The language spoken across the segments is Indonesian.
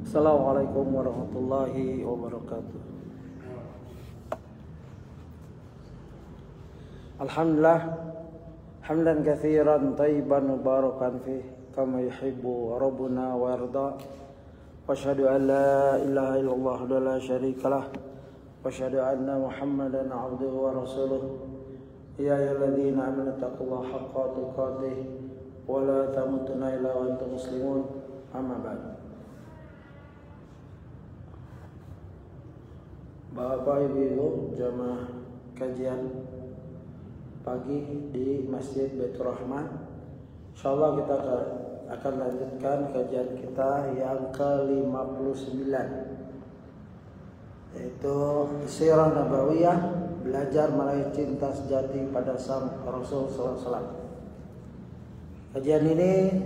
Assalamualaikum warahmatullahi wabarakatuh. Alhamdulillah hamdan katsiran thayyiban mubarakan fih kama yuhibbu rabbuna wa yarda. Wa asyhadu an la ilaha illallah wa la syarikalah wa asyhadu anna Muhammadan abduhu wa rasuluh. Ya ayyuhalladzina amanu taqullaha haqqa tuqatih wa la tamutunna illa wa antum muslimun. Amma ba'du. Bapak Ibu jamaah kajian pagi di Masjid Baitur Rahman. Insyaallah kita akan lanjutkan kajian kita yang ke-59, yaitu Sirah Nabawiyah, belajar meraih cinta sejati pada sang Rasul SAW. Kajian ini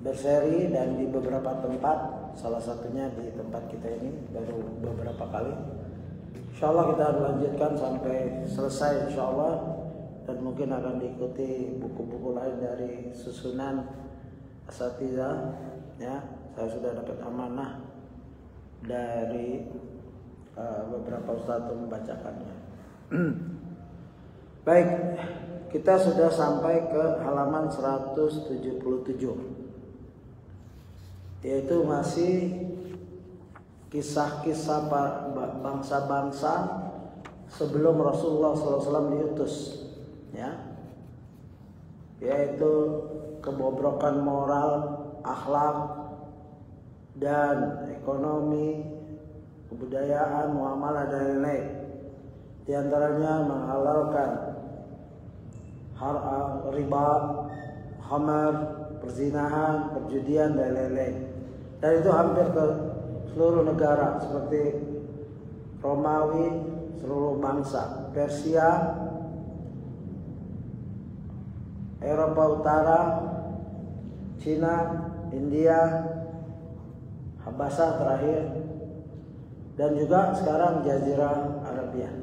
berseri dan di beberapa tempat, salah satunya di tempat kita ini baru beberapa kali. Insyaallah kita akan lanjutkan sampai selesai insyaallah, dan mungkin akan diikuti buku-buku lain dari susunan asatidzah. Ya, saya sudah dapat amanah dari beberapa ustadz untuk membacakannya. Baik, kita sudah sampai ke halaman 177, yaitu masih kisah-kisah bangsa-bangsa sebelum Rasulullah SAW diutus, ya, yaitu kebobrokan moral, akhlak, dan ekonomi, kebudayaan, muamalah dan lain-lain. Di antaranya menghalalkan riba, khamar, perzinahan, perjudian dan lain-lain. Dan itu hampir ke seluruh negara seperti Romawi, seluruh bangsa, Persia, Eropa Utara, Cina, India, Habasah terakhir, dan juga sekarang Jazirah Arabia,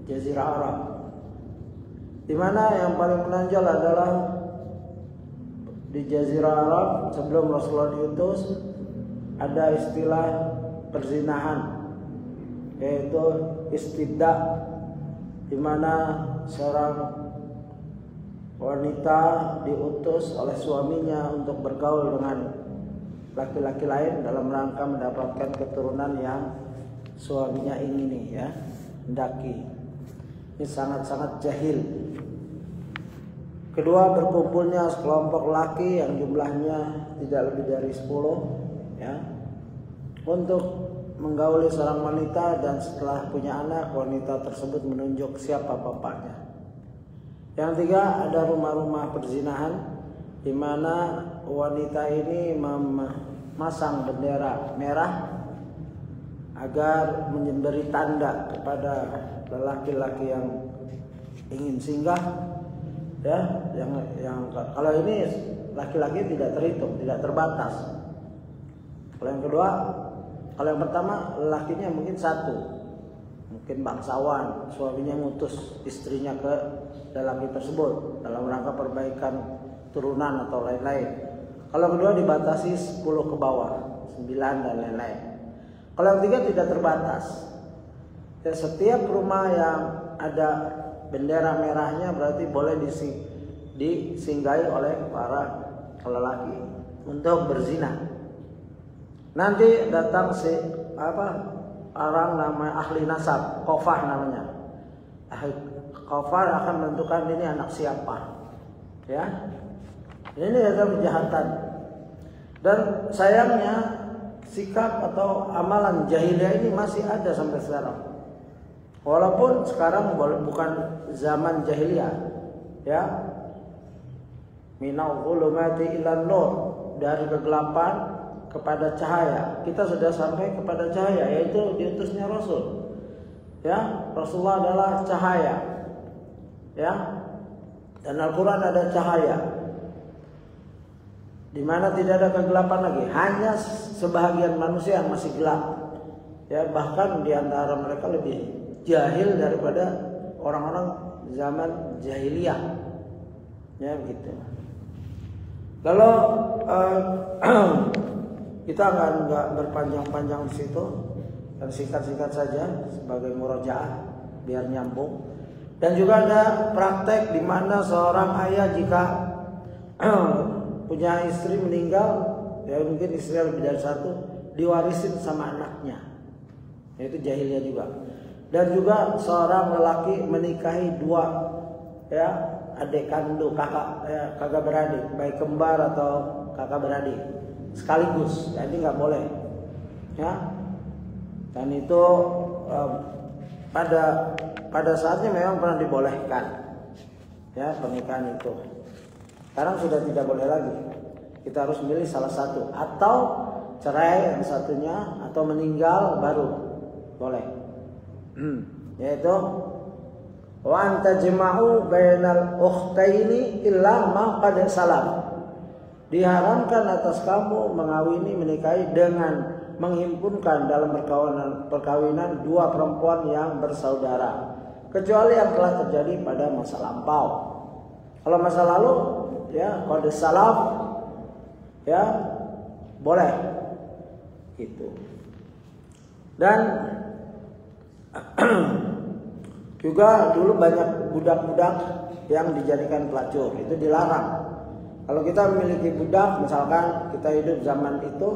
Jazirah Arab. Di mana yang paling menonjol adalah di Jazirah Arab sebelum Rasulullah diutus ada istilah perzinahan, yaitu istibda, di mana seorang wanita diutus oleh suaminya untuk bergaul dengan laki-laki lain dalam rangka mendapatkan keturunan yang suaminya ingini, ya, hendaki. Ini sangat-sangat jahil. Kedua, berkumpulnya sekelompok laki yang jumlahnya tidak lebih dari 10, ya, untuk menggauli seorang wanita, dan setelah punya anak, wanita tersebut menunjuk siapa bapaknya. Yang tiga, ada rumah-rumah perzinahan di mana wanita ini memasang bendera merah agar memberi tanda kepada lelaki-laki yang ingin singgah, ya, yang kalau ini laki-laki tidak terhitung, tidak terbatas. Kalau yang kedua, kalau yang pertama lakinya mungkin satu, mungkin bangsawan, suaminya ngutus istrinya ke lelaki tersebut dalam rangka perbaikan turunan atau lain-lain. Kalau kedua dibatasi 10 ke bawah, 9 dan lain-lain. Kalau yang tiga tidak terbatas. Ya, setiap rumah yang ada bendera merahnya berarti boleh disinggahi oleh para lelaki untuk berzina. Nanti datang orang namanya ahli nasab, qafah namanya. Qafah akan menentukan ini anak siapa, ya. Ini adalah kejahatan. Dan sayangnya sikap atau amalan jahiliyah ini masih ada sampai sekarang. Walaupun sekarang bukan zaman jahiliyah, ya. Minal dhulumati ilan nur, dari kegelapan kepada cahaya. Kita sudah sampai kepada cahaya, yaitu diutusnya Rasul. Ya, Rasulullah adalah cahaya. Ya. Dan Al-Qur'an ada cahaya. Di mana tidak ada kegelapan lagi, hanya sebahagian manusia yang masih gelap. Ya, bahkan di antara mereka lebih jahil daripada orang-orang zaman jahiliyah. Ya, begitu. Kalau Kita nggak berpanjang-panjang di situ, dan singkat-singkat saja sebagai murojaah biar nyambung. Dan juga ada praktek di mana seorang ayah jika punya istri meninggal, ya mungkin istri lebih dari satu, diwarisin sama anaknya. Itu jahiliyah juga. Dan juga seorang lelaki menikahi dua, ya, adik kandung, kakak beradik, baik kembar atau kakak beradik sekaligus. Jadi nggak boleh, ya. Dan itu pada saatnya memang pernah dibolehkan, ya, pernikahan itu. Sekarang sudah tidak boleh lagi. Kita harus milih salah satu, atau cerai yang satunya, atau meninggal baru boleh. Yaitu wa anta jama'u bainal ukhtaini illa ma qad salam. Diharamkan atas kamu mengawini, menikahi dengan menghimpunkan dalam perkawinan dua perempuan yang bersaudara, kecuali yang telah terjadi pada masa lampau. Kalau masa lalu, ya, qad salam, ya, boleh gitu. Dan juga dulu banyak budak-budak yang dijadikan pelacur, itu dilarang. Kalau kita memiliki budak, misalkan kita hidup zaman itu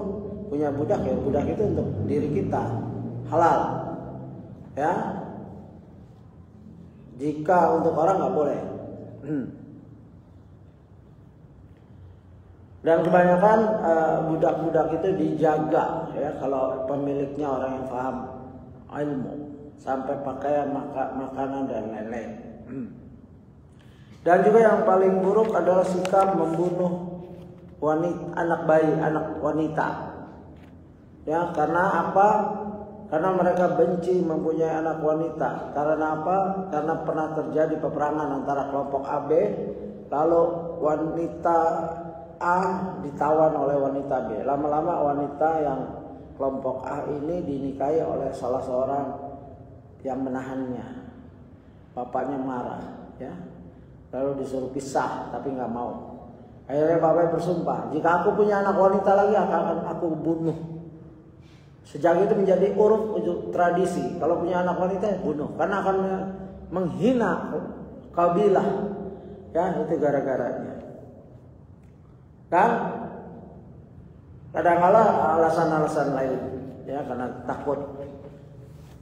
punya budak, ya budak itu untuk diri kita, halal, ya. Jika untuk orang nggak boleh. Dan kebanyakan budak-budak itu dijaga, ya, kalau pemiliknya orang yang paham ilmu, sampai pakaian, makanan dan lain-lain. Dan juga yang paling buruk adalah sikap membunuh anak bayi, anak wanita. Ya, karena apa? Karena mereka benci mempunyai anak wanita. Karena apa? Karena pernah terjadi peperangan antara kelompok AB, lalu wanita A ditawan oleh wanita B. Lama-lama wanita yang kelompok A ini dinikahi oleh salah seorang yang menahannya. Bapaknya marah, ya. Lalu disuruh pisah, tapi nggak mau. Akhirnya bapaknya bersumpah, jika aku punya anak wanita lagi akan aku bunuh. Sejak itu menjadi uruf tradisi, kalau punya anak wanita bunuh, karena akan menghina kabilah. Ya, itu gara-garanya. Dan kadang-kala alasan-alasan lain, ya, karena takut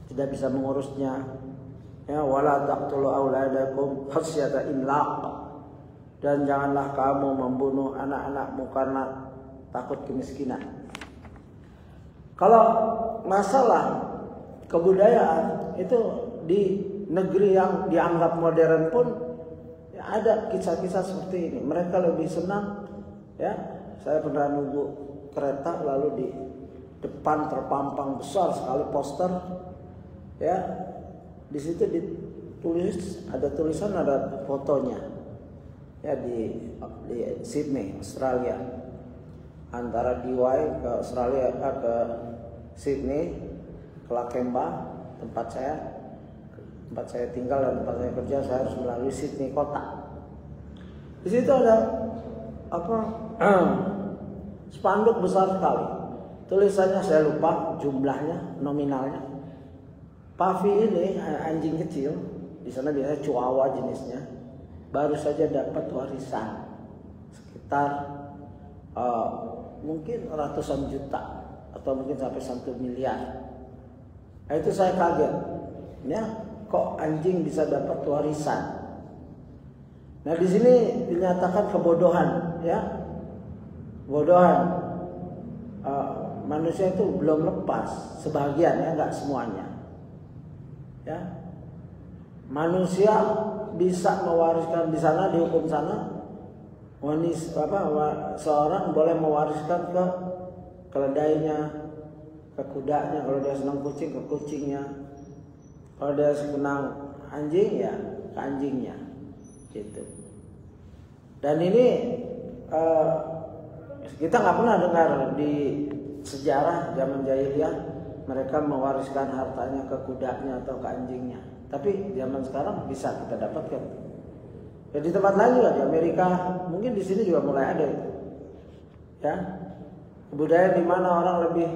tidak bisa mengurusnya. Ya, wala taqtulu auladakum khasyata imlaq. Dan janganlah kamu membunuh anak-anakmu karena takut kemiskinan. Kalau masalah kebudayaan itu di negeri yang dianggap modern pun, ya, ada kisah-kisah seperti ini. Mereka lebih senang, ya. Saya pernah nunggu kereta, lalu di depan terpampang besar sekali poster, ya. Di situ ditulis, ada tulisan, ada fotonya, ya, di Sydney, Australia. Antara DY ke Australia, ke Sydney, ke Lakemba, tempat saya tinggal dan tempat saya kerja. Saya harus melalui Sydney kota. Di situ ada spanduk besar sekali. Tulisannya saya lupa jumlahnya, nominalnya. Puffy ini anjing kecil, di sana biasanya Chihuahua jenisnya, baru saja dapat warisan sekitar mungkin ratusan juta atau mungkin sampai 1 miliar. Nah, itu saya kaget, ya, kok anjing bisa dapat warisan. Nah, di sini dinyatakan kebodohan, ya, bodohan. Manusia itu belum lepas, sebagian, ya, nggak semuanya. Ya, manusia bisa mewariskan di sana, di hukum sana, seorang boleh mewariskan ke keledainya, ke kudanya. Kalau dia senang kucing, ke kucingnya. Kalau dia senang anjing, ya ke anjingnya, gitu. Dan ini kita nggak pernah dengar di sejarah zaman jahiliyah mereka mewariskan hartanya ke kudanya atau ke anjingnya. Tapi zaman sekarang bisa kita dapatkan. Ya, di tempat lain juga, di Amerika, mungkin di sini juga mulai ada itu. Ya, budaya di mana orang lebih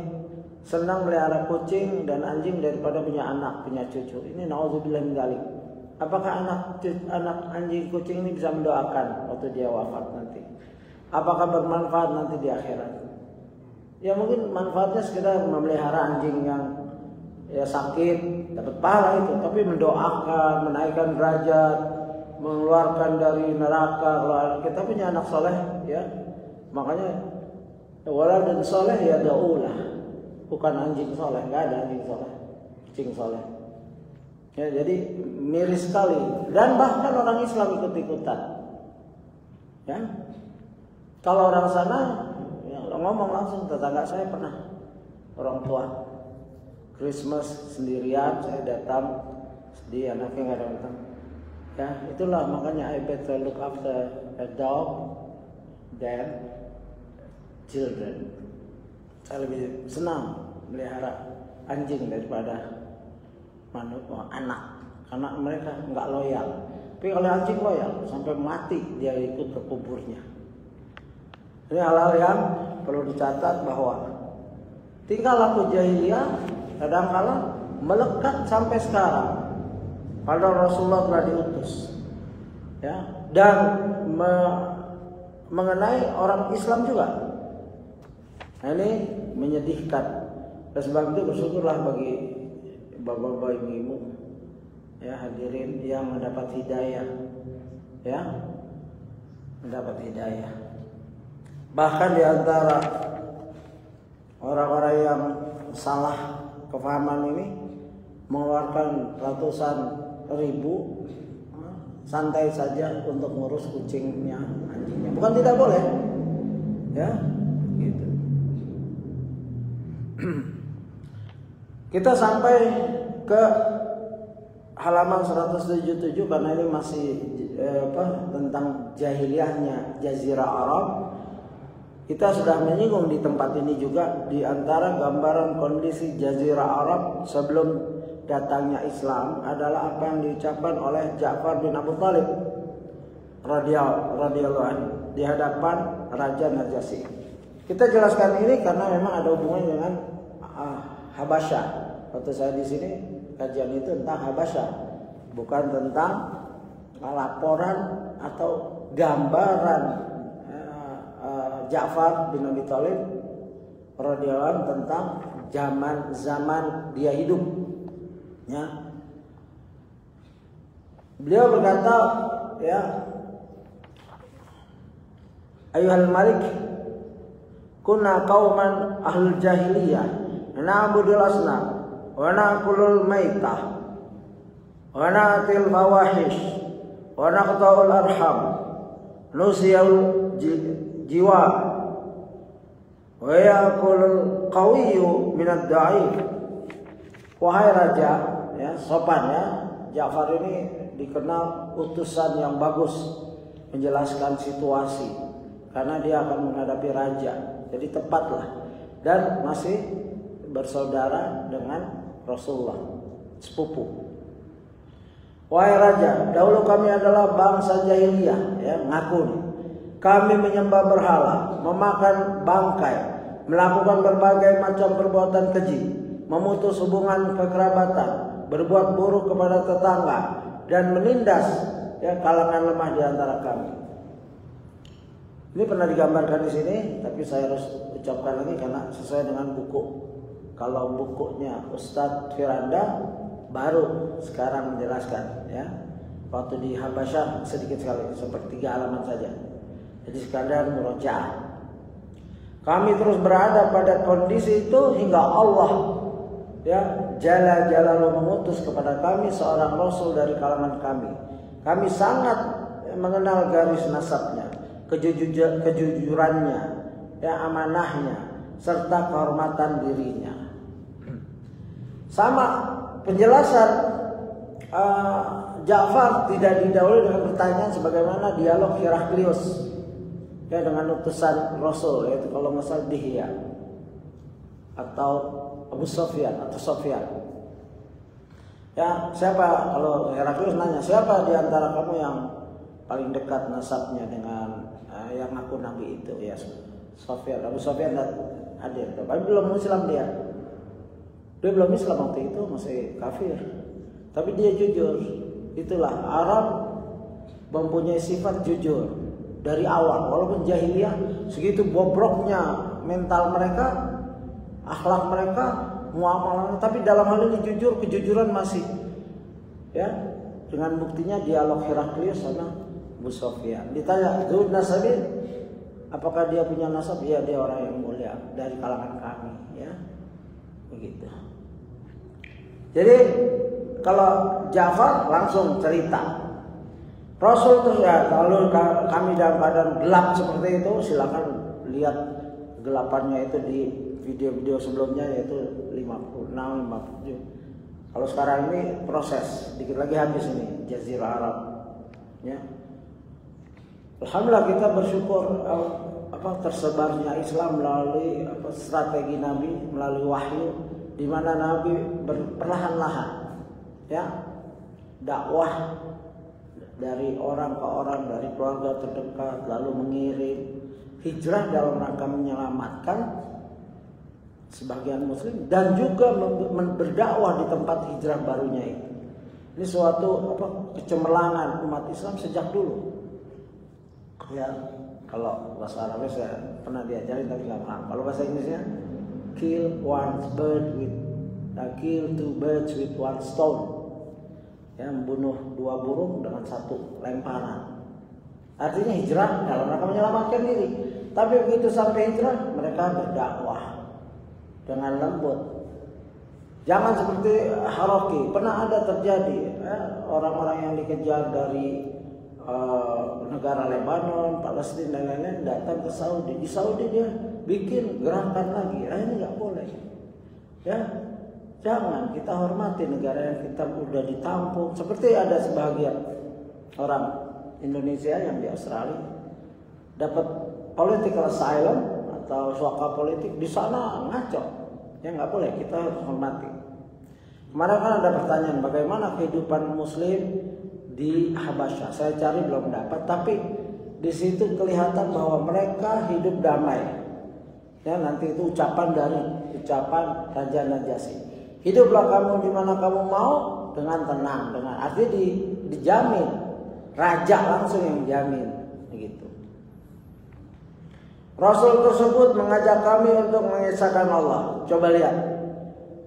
senang melihara kucing dan anjing daripada punya anak, punya cucu. Ini naudzubillah min dzalik. Apakah anak anjing kucing ini bisa mendoakan waktu dia wafat nanti? Apakah bermanfaat nanti di akhirat? Ya mungkin manfaatnya sekedar memelihara anjing yang ya sakit, dapat pahala itu, tapi mendoakan, menaikkan derajat, mengeluarkan dari neraka. Kalau kita punya anak soleh, ya makanya waladun soleh ya daulah, bukan anjing soleh, nggak ada anjing soleh, kucing soleh. Ya, jadi miris sekali, dan bahkan orang Islam ikut-ikutan. Ya, kalau orang sana ya, ngomong langsung, tetangga saya pernah orang tua Christmas sendirian, saya datang sedih, anaknya nggak datang. Ya, itulah makanya I better look after a dog than children. Saya lebih senang melihara anjing daripada anak, karena mereka nggak loyal. Tapi kalau anjing loyal, sampai mati dia ikut ke kuburnya. Ini hal-hal yang perlu dicatat, bahwa tingkah laku jahiliyah kadang-kala melekat sampai sekarang. Padahal Rasulullah telah diutus, ya, dan mengenai orang Islam juga. Nah, ini menyedihkan. Dan sebab itu bersyukurlah bagi bapak-bapak, ibu-ibu, ya, hadirin yang mendapat hidayah, ya, mendapat hidayah. Bahkan di antara orang-orang yang salah kefahaman ini mengeluarkan ratusan ribu santai saja untuk ngurus kucingnya, anjingnya. Bukan tidak boleh, ya, gitu. Kita sampai ke halaman 177 karena ini masih tentang jahiliyahnya Jazirah Arab. Kita sudah menyinggung di tempat ini juga, di antara gambaran kondisi Jazirah Arab sebelum datangnya Islam adalah apa yang diucapkan oleh Ja'far bin Abu Thalib radhiyallahu anhu di hadapan Raja Najasyi. Kita jelaskan ini karena memang ada hubungannya dengan Habasyah. Waktu saya di sini kajian itu tentang Habasyah, bukan tentang laporan atau gambaran Ja'far bin Abi Thalib radhiyallahu anhu tentang zaman dia hidup. Ya. Beliau berkata, ya, Ayuhal Malik, kunna qauman ahlul jahiliyah, na'budul asnam, wa na'kulul maitah, wa na'til fawahish, wa naqta'ul arham, nusiyal jiwa, wa ya'kulul qawiyyu minad da'if. Wahai raja, ya, sopan ya, Ja'far ini dikenal utusan yang bagus menjelaskan situasi karena dia akan menghadapi raja, jadi tepatlah, dan masih bersaudara dengan Rasulullah, sepupu. Wahai raja, dahulu kami adalah bangsa jahiliyah, ya, ngaku nih. Kami menyembah berhala, memakan bangkai, melakukan berbagai macam perbuatan keji, memutus hubungan kekerabatan, berbuat buruk kepada tetangga, dan menindas, ya, kalangan lemah di antara kami. Ini pernah digambarkan di sini, tapi saya harus ucapkan lagi karena sesuai dengan buku. Kalau bukunya Ustadz Firanda baru sekarang menjelaskan, ya. Waktu di Habasyah sedikit sekali, seperti 3 halaman saja. Jadi sekadar murojaah. Kami terus berada pada kondisi itu hingga Allah, ya, Jalla Jalaluhu mengutus kepada kami seorang rasul dari kalangan kami. Kami sangat mengenal garis nasabnya, kejujurannya, ya, amanahnya, serta kehormatan dirinya. Sama penjelasan Ja'far tidak didahului dengan pertanyaan sebagaimana dialog Heraklius, ya, dengan utusan Rasul, yaitu kalau nggak salah Dihya atau Abu Sufyan atau Sofyan. Ya, siapa, kalau Heraklius nanya, siapa di antara kamu yang paling dekat nasabnya dengan yang aku nabi itu, ya, Sofyan. Abu Sufyan hadir, tapi belum Islam dia belum Islam waktu itu, masih kafir, tapi dia jujur. Itulah Arab mempunyai sifat jujur dari awal, walaupun jahiliyah segitu bobroknya mental mereka, akhlak mereka, muamalah, tapi dalam hal ini jujur, kejujuran masih, ya. Dengan buktinya dialog Heraklius sama Abu Sufyan. Ditanya, "Dzul nasabin?" Apakah dia punya nasab? Ya, dia orang yang mulia dari kalangan kami, ya. Begitu. Jadi kalau Ja'far langsung cerita. Rasul itu ya, kalau kami dalam keadaan gelap seperti itu, silakan lihat gelapannya itu di video-video sebelumnya, yaitu 56, 57. Kalau sekarang ini proses, dikit lagi habis ini Jazirah Arab, ya. Alhamdulillah kita bersyukur tersebarnya Islam melalui strategi Nabi, melalui wahyu, di mana Nabi perlahan-lahan, ya, dakwah dari orang ke orang, dari keluarga terdekat, lalu mengirim, hijrah dalam rangka menyelamatkan sebagian muslim dan juga berdakwah di tempat hijrah barunya itu. Ini suatu kecemerlangan umat Islam sejak dulu. Ya, kalau bahasa Arabnya saya pernah diajarin tapi nggak paham. Kalau bahasa Inggrisnya kill two birds with one stone. Ya, membunuh 2 burung dengan 1 lemparan. Artinya hijrah dalam rangka menyelamatkan diri. Tapi begitu sampai hijrah, mereka berdakwah dengan lembut. Jangan seperti Haraki. Pernah ada terjadi orang-orang yang dikejar dari negara Lebanon, Palestina dan lain-lain datang ke Saudi. Di Saudi dia bikin gerakan lagi. Ini nggak boleh. Ya, jangan, kita hormati negara yang kita udah ditampung. Seperti ada sebagian orang Indonesia yang di Australia dapat political asylum atau suaka politik di sana, ngaco. Ya nggak boleh, kita harus hormati. Kemarin kan ada pertanyaan bagaimana kehidupan Muslim di Habasyah. Saya cari belum dapat, tapi di situ kelihatan bahwa mereka hidup damai. Ya, nanti itu ucapan Raja Najasyi. Hiduplah kamu di mana kamu mau dengan tenang, dengan artinya dijamin. Raja langsung yang jamin, begitu. Rasul tersebut mengajak kami untuk mengesahkan Allah. Coba lihat,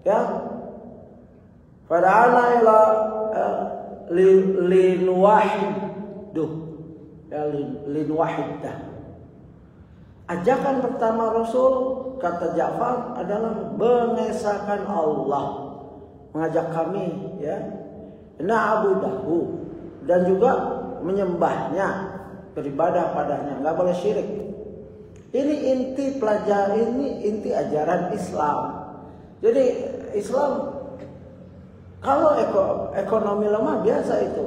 ya. Pada anak linwahidah. Ajakan pertama Rasul, kata Ja'far, adalah mengesahkan Allah, mengajak kami, ya, na'budahu, dan juga menyembahnya, beribadah padanya, nggak boleh syirik. Ini inti pelajaran, ini inti ajaran Islam. Jadi Islam, kalau ekonomi lemah biasa itu,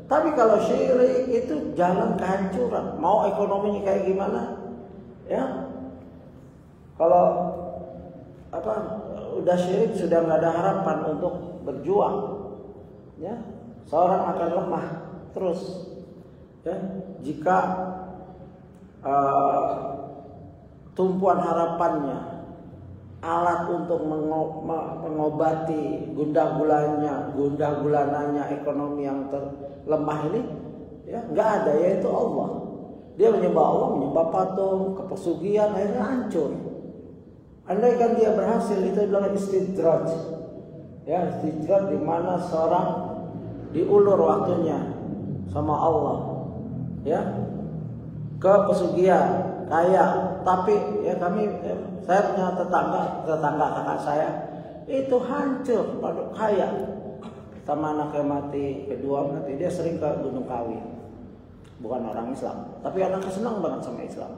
tapi kalau syirik itu jalan kehancuran. Mau ekonominya kayak gimana? Ya, kalau udah syirik sudah nggak ada harapan untuk berjuang, ya, seorang akan lemah terus. Ya, jika tumpuan harapannya, alat untuk mengobati gundah gulananya ekonomi yang lemah ini, ya, nggak ada, yaitu Allah. Dia menyembah Allah, menyembah patung, kepesugihan, akhirnya hancur. Andai kan dia berhasil, itu adalah istidraj. Ya, istidraj di mana seorang diulur waktunya sama Allah, ya, ke pesugihan, kaya. Tapi ya saya punya tetangga kakak saya itu hancur, pada kaya. Pertama anaknya mati, kedua mati, dia sering ke Gunung Kawi. Bukan orang Islam, tapi anaknya senang banget sama Islam.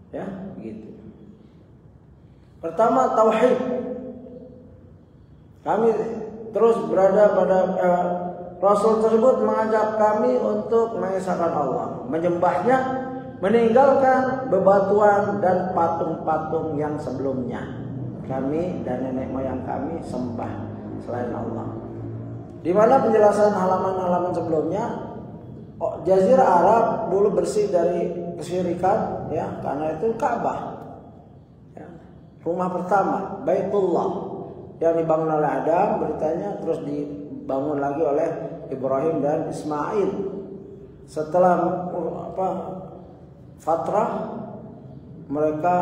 Ya, gitu. Pertama tauhid. Kami terus berada pada Rasul tersebut mengajak kami untuk mengesahkan Allah, menyembahnya, meninggalkan bebatuan dan patung-patung yang sebelumnya kami dan nenek moyang kami sembah selain Allah. Di mana penjelasan halaman-halaman sebelumnya, Jazirah Arab dulu bersih dari kesyirikan, ya, karena itu Ka'bah. Ya. Rumah pertama, Baitullah, yang dibangun oleh Adam beritanya, terus dibangun lagi oleh Ibrahim dan Ismail. Setelah fatrah, mereka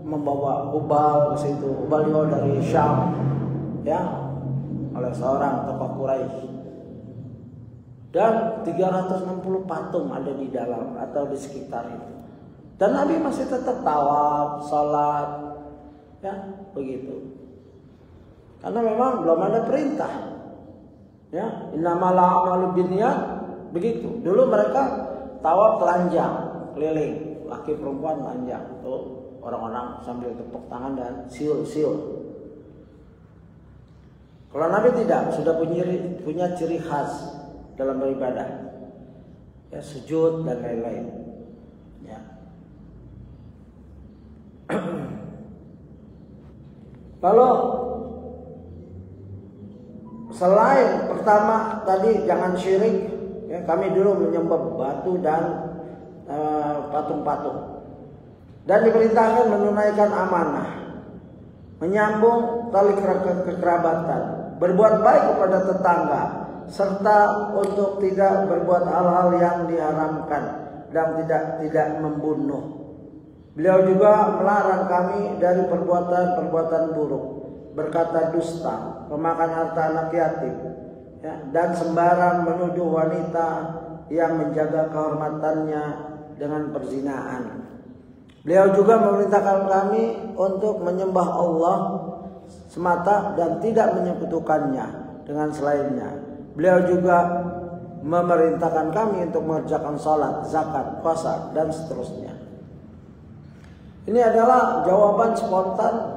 membawa Hubal ke situ. Hubal juga dari Syam, ya, oleh seorang tokoh Quraisy. Dan 360 patung ada di dalam atau di sekitar itu. Dan Nabi masih tetap tawaf, salat, ya, begitu. Karena memang belum ada perintah. Ya, innamal a'malu binniyat, begitu. Dulu mereka tawaf telanjang, keliling, laki perempuan telanjang. Tuh, orang-orang sambil tepuk tangan dan siul-siul. Kalau Nabi tidak, sudah punya ciri khas dalam beribadah, ya, sujud dan lain-lain, ya. Lalu selain pertama tadi jangan syirik, ya, kami dulu menyembah batu dan patung-patung, dan diperintahkan menunaikan amanah, menyambung tali kekerabatan, berbuat baik kepada tetangga, serta untuk tidak berbuat hal-hal yang diharamkan dan tidak membunuh. Beliau juga melarang kami dari perbuatan buruk, berkata dusta, memakan harta anak yatim, ya, dan sembarang menuduh wanita yang menjaga kehormatannya dengan perzinahan. Beliau juga memerintahkan kami untuk menyembah Allah semata dan tidak menyekutukannya dengan selainnya. Beliau juga memerintahkan kami untuk mengerjakan salat, zakat, puasa, dan seterusnya. Ini adalah jawaban spontan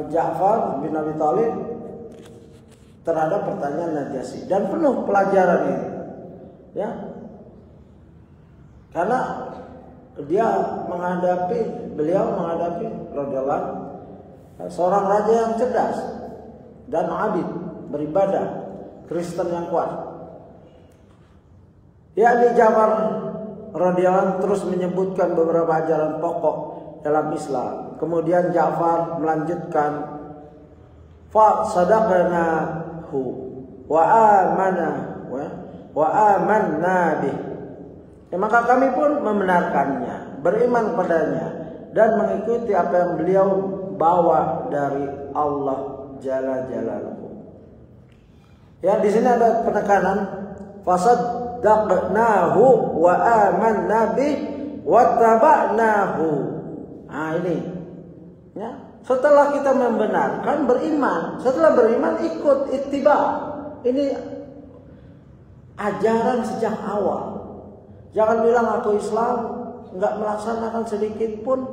Ja'far bin Abi Thalib terhadap pertanyaan Najasyi, dan penuh pelajaran ini, ya, karena beliau menghadapi radhiyallahu seorang raja yang cerdas dan abid, beribadah, Kristen yang kuat. Yakni Ja'far radhiyallahu terus menyebutkan beberapa ajaran pokok dalam Islam. Kemudian Ja'far melanjutkan, fa sadaqnahu wa amanna bih. Ya, maka kami pun membenarkannya, beriman padanya, dan mengikuti apa yang beliau bawa dari Allah Jalla Jalaluhu. Ya, di sini ada penekanan fasaddaqnahu wa amanna bih wattaba'nahu. Nah, ini, ya, setelah kita membenarkan, beriman, setelah beriman ikut ittiba. Ini ajaran sejak awal. Jangan bilang aku Islam, nggak melaksanakan sedikit pun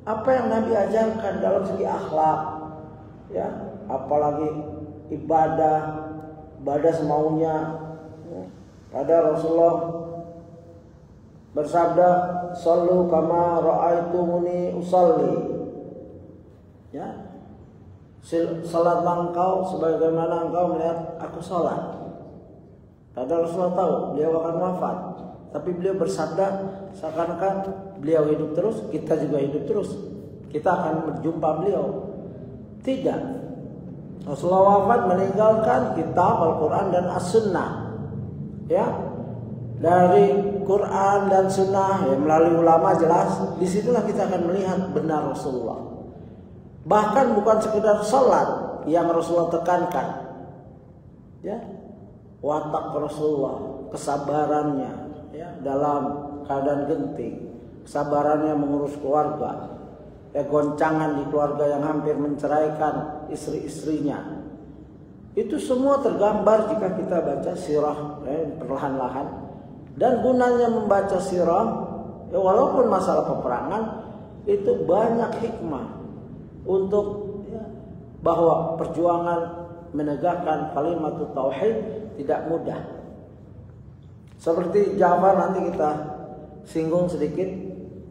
apa yang Nabi ajarkan dalam segi akhlak, ya, apalagi ibadah semaunya. Pada Rasulullah bersabda, "Shallu kama ra'aitumuni usalli." Ya, salatlah engkau sebagaimana engkau melihat aku salat. Padahal Rasulullah tahu beliau akan wafat, tapi beliau bersabda seakan-akan beliau hidup terus, kita juga hidup terus, kita akan berjumpa beliau. Tidak. Rasulullah wafat meninggalkan kitab Al-Quran dan As-Sunnah, ya, dari Quran dan Sunnah, ya, melalui ulama jelas. Disitulah kita akan melihat benar Rasulullah. Bahkan bukan sekedar salat yang Rasulullah tekankan, ya, watak Rasulullah, kesabarannya, ya, dalam keadaan genting, kesabarannya mengurus keluarga, ya, goncangan di keluarga yang hampir menceraikan istri-istrinya. Itu semua tergambar jika kita baca sirah, ya, perlahan-lahan. Dan gunanya membaca sirah, ya, walaupun masalah peperangan, itu banyak hikmah untuk, ya, bahwa perjuangan menegakkan kalimat tauhid tidak mudah. Seperti Ja'far nanti kita singgung sedikit,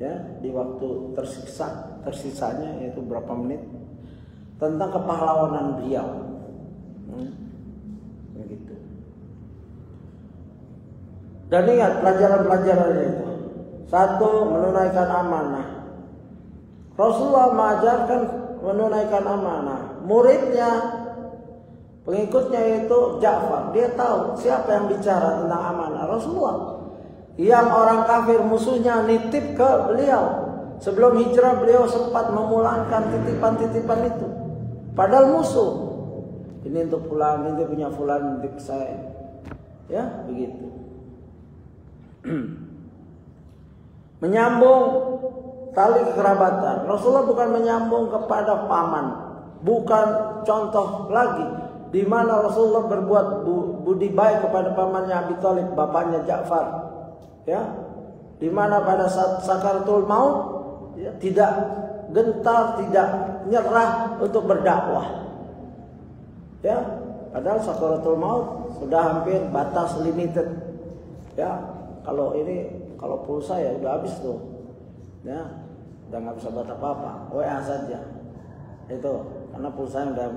ya, di waktu tersisanya, yaitu berapa menit, tentang kepahlawanan beliau. Begitu. Dan ingat pelajaran-pelajarannya itu. 1. Menunaikan amanah. Rasulullah mengajarkan menunaikan amanah. Muridnya, pengikutnya itu Ja'far, dia tahu siapa yang bicara tentang amanah. Rasulullah. Yang orang kafir musuhnya nitip ke beliau. Sebelum hijrah beliau sempat memulangkan titipan-titipan itu. Padahal musuh. Ini untuk fulan, ini punya fulan, nitip saya. Ya, begitu. Menyambung tali kekerabatan. Rasulullah bukan menyambung kepada paman. Bukan contoh lagi. Di mana Rasulullah berbuat budi baik kepada pamannya Abi Thalib, bapaknya Ja'far. Ya, di mana pada saat sakaratul maut ya, tidak gentar, tidak nyerah untuk berdakwah. Ya, padahal sakaratul maut sudah hampir batas limited. Ya, kalau pulsa ya udah habis tuh. Ya, udah nggak bisa buat apa-apa. WA saja. Itu karena pulsanya udah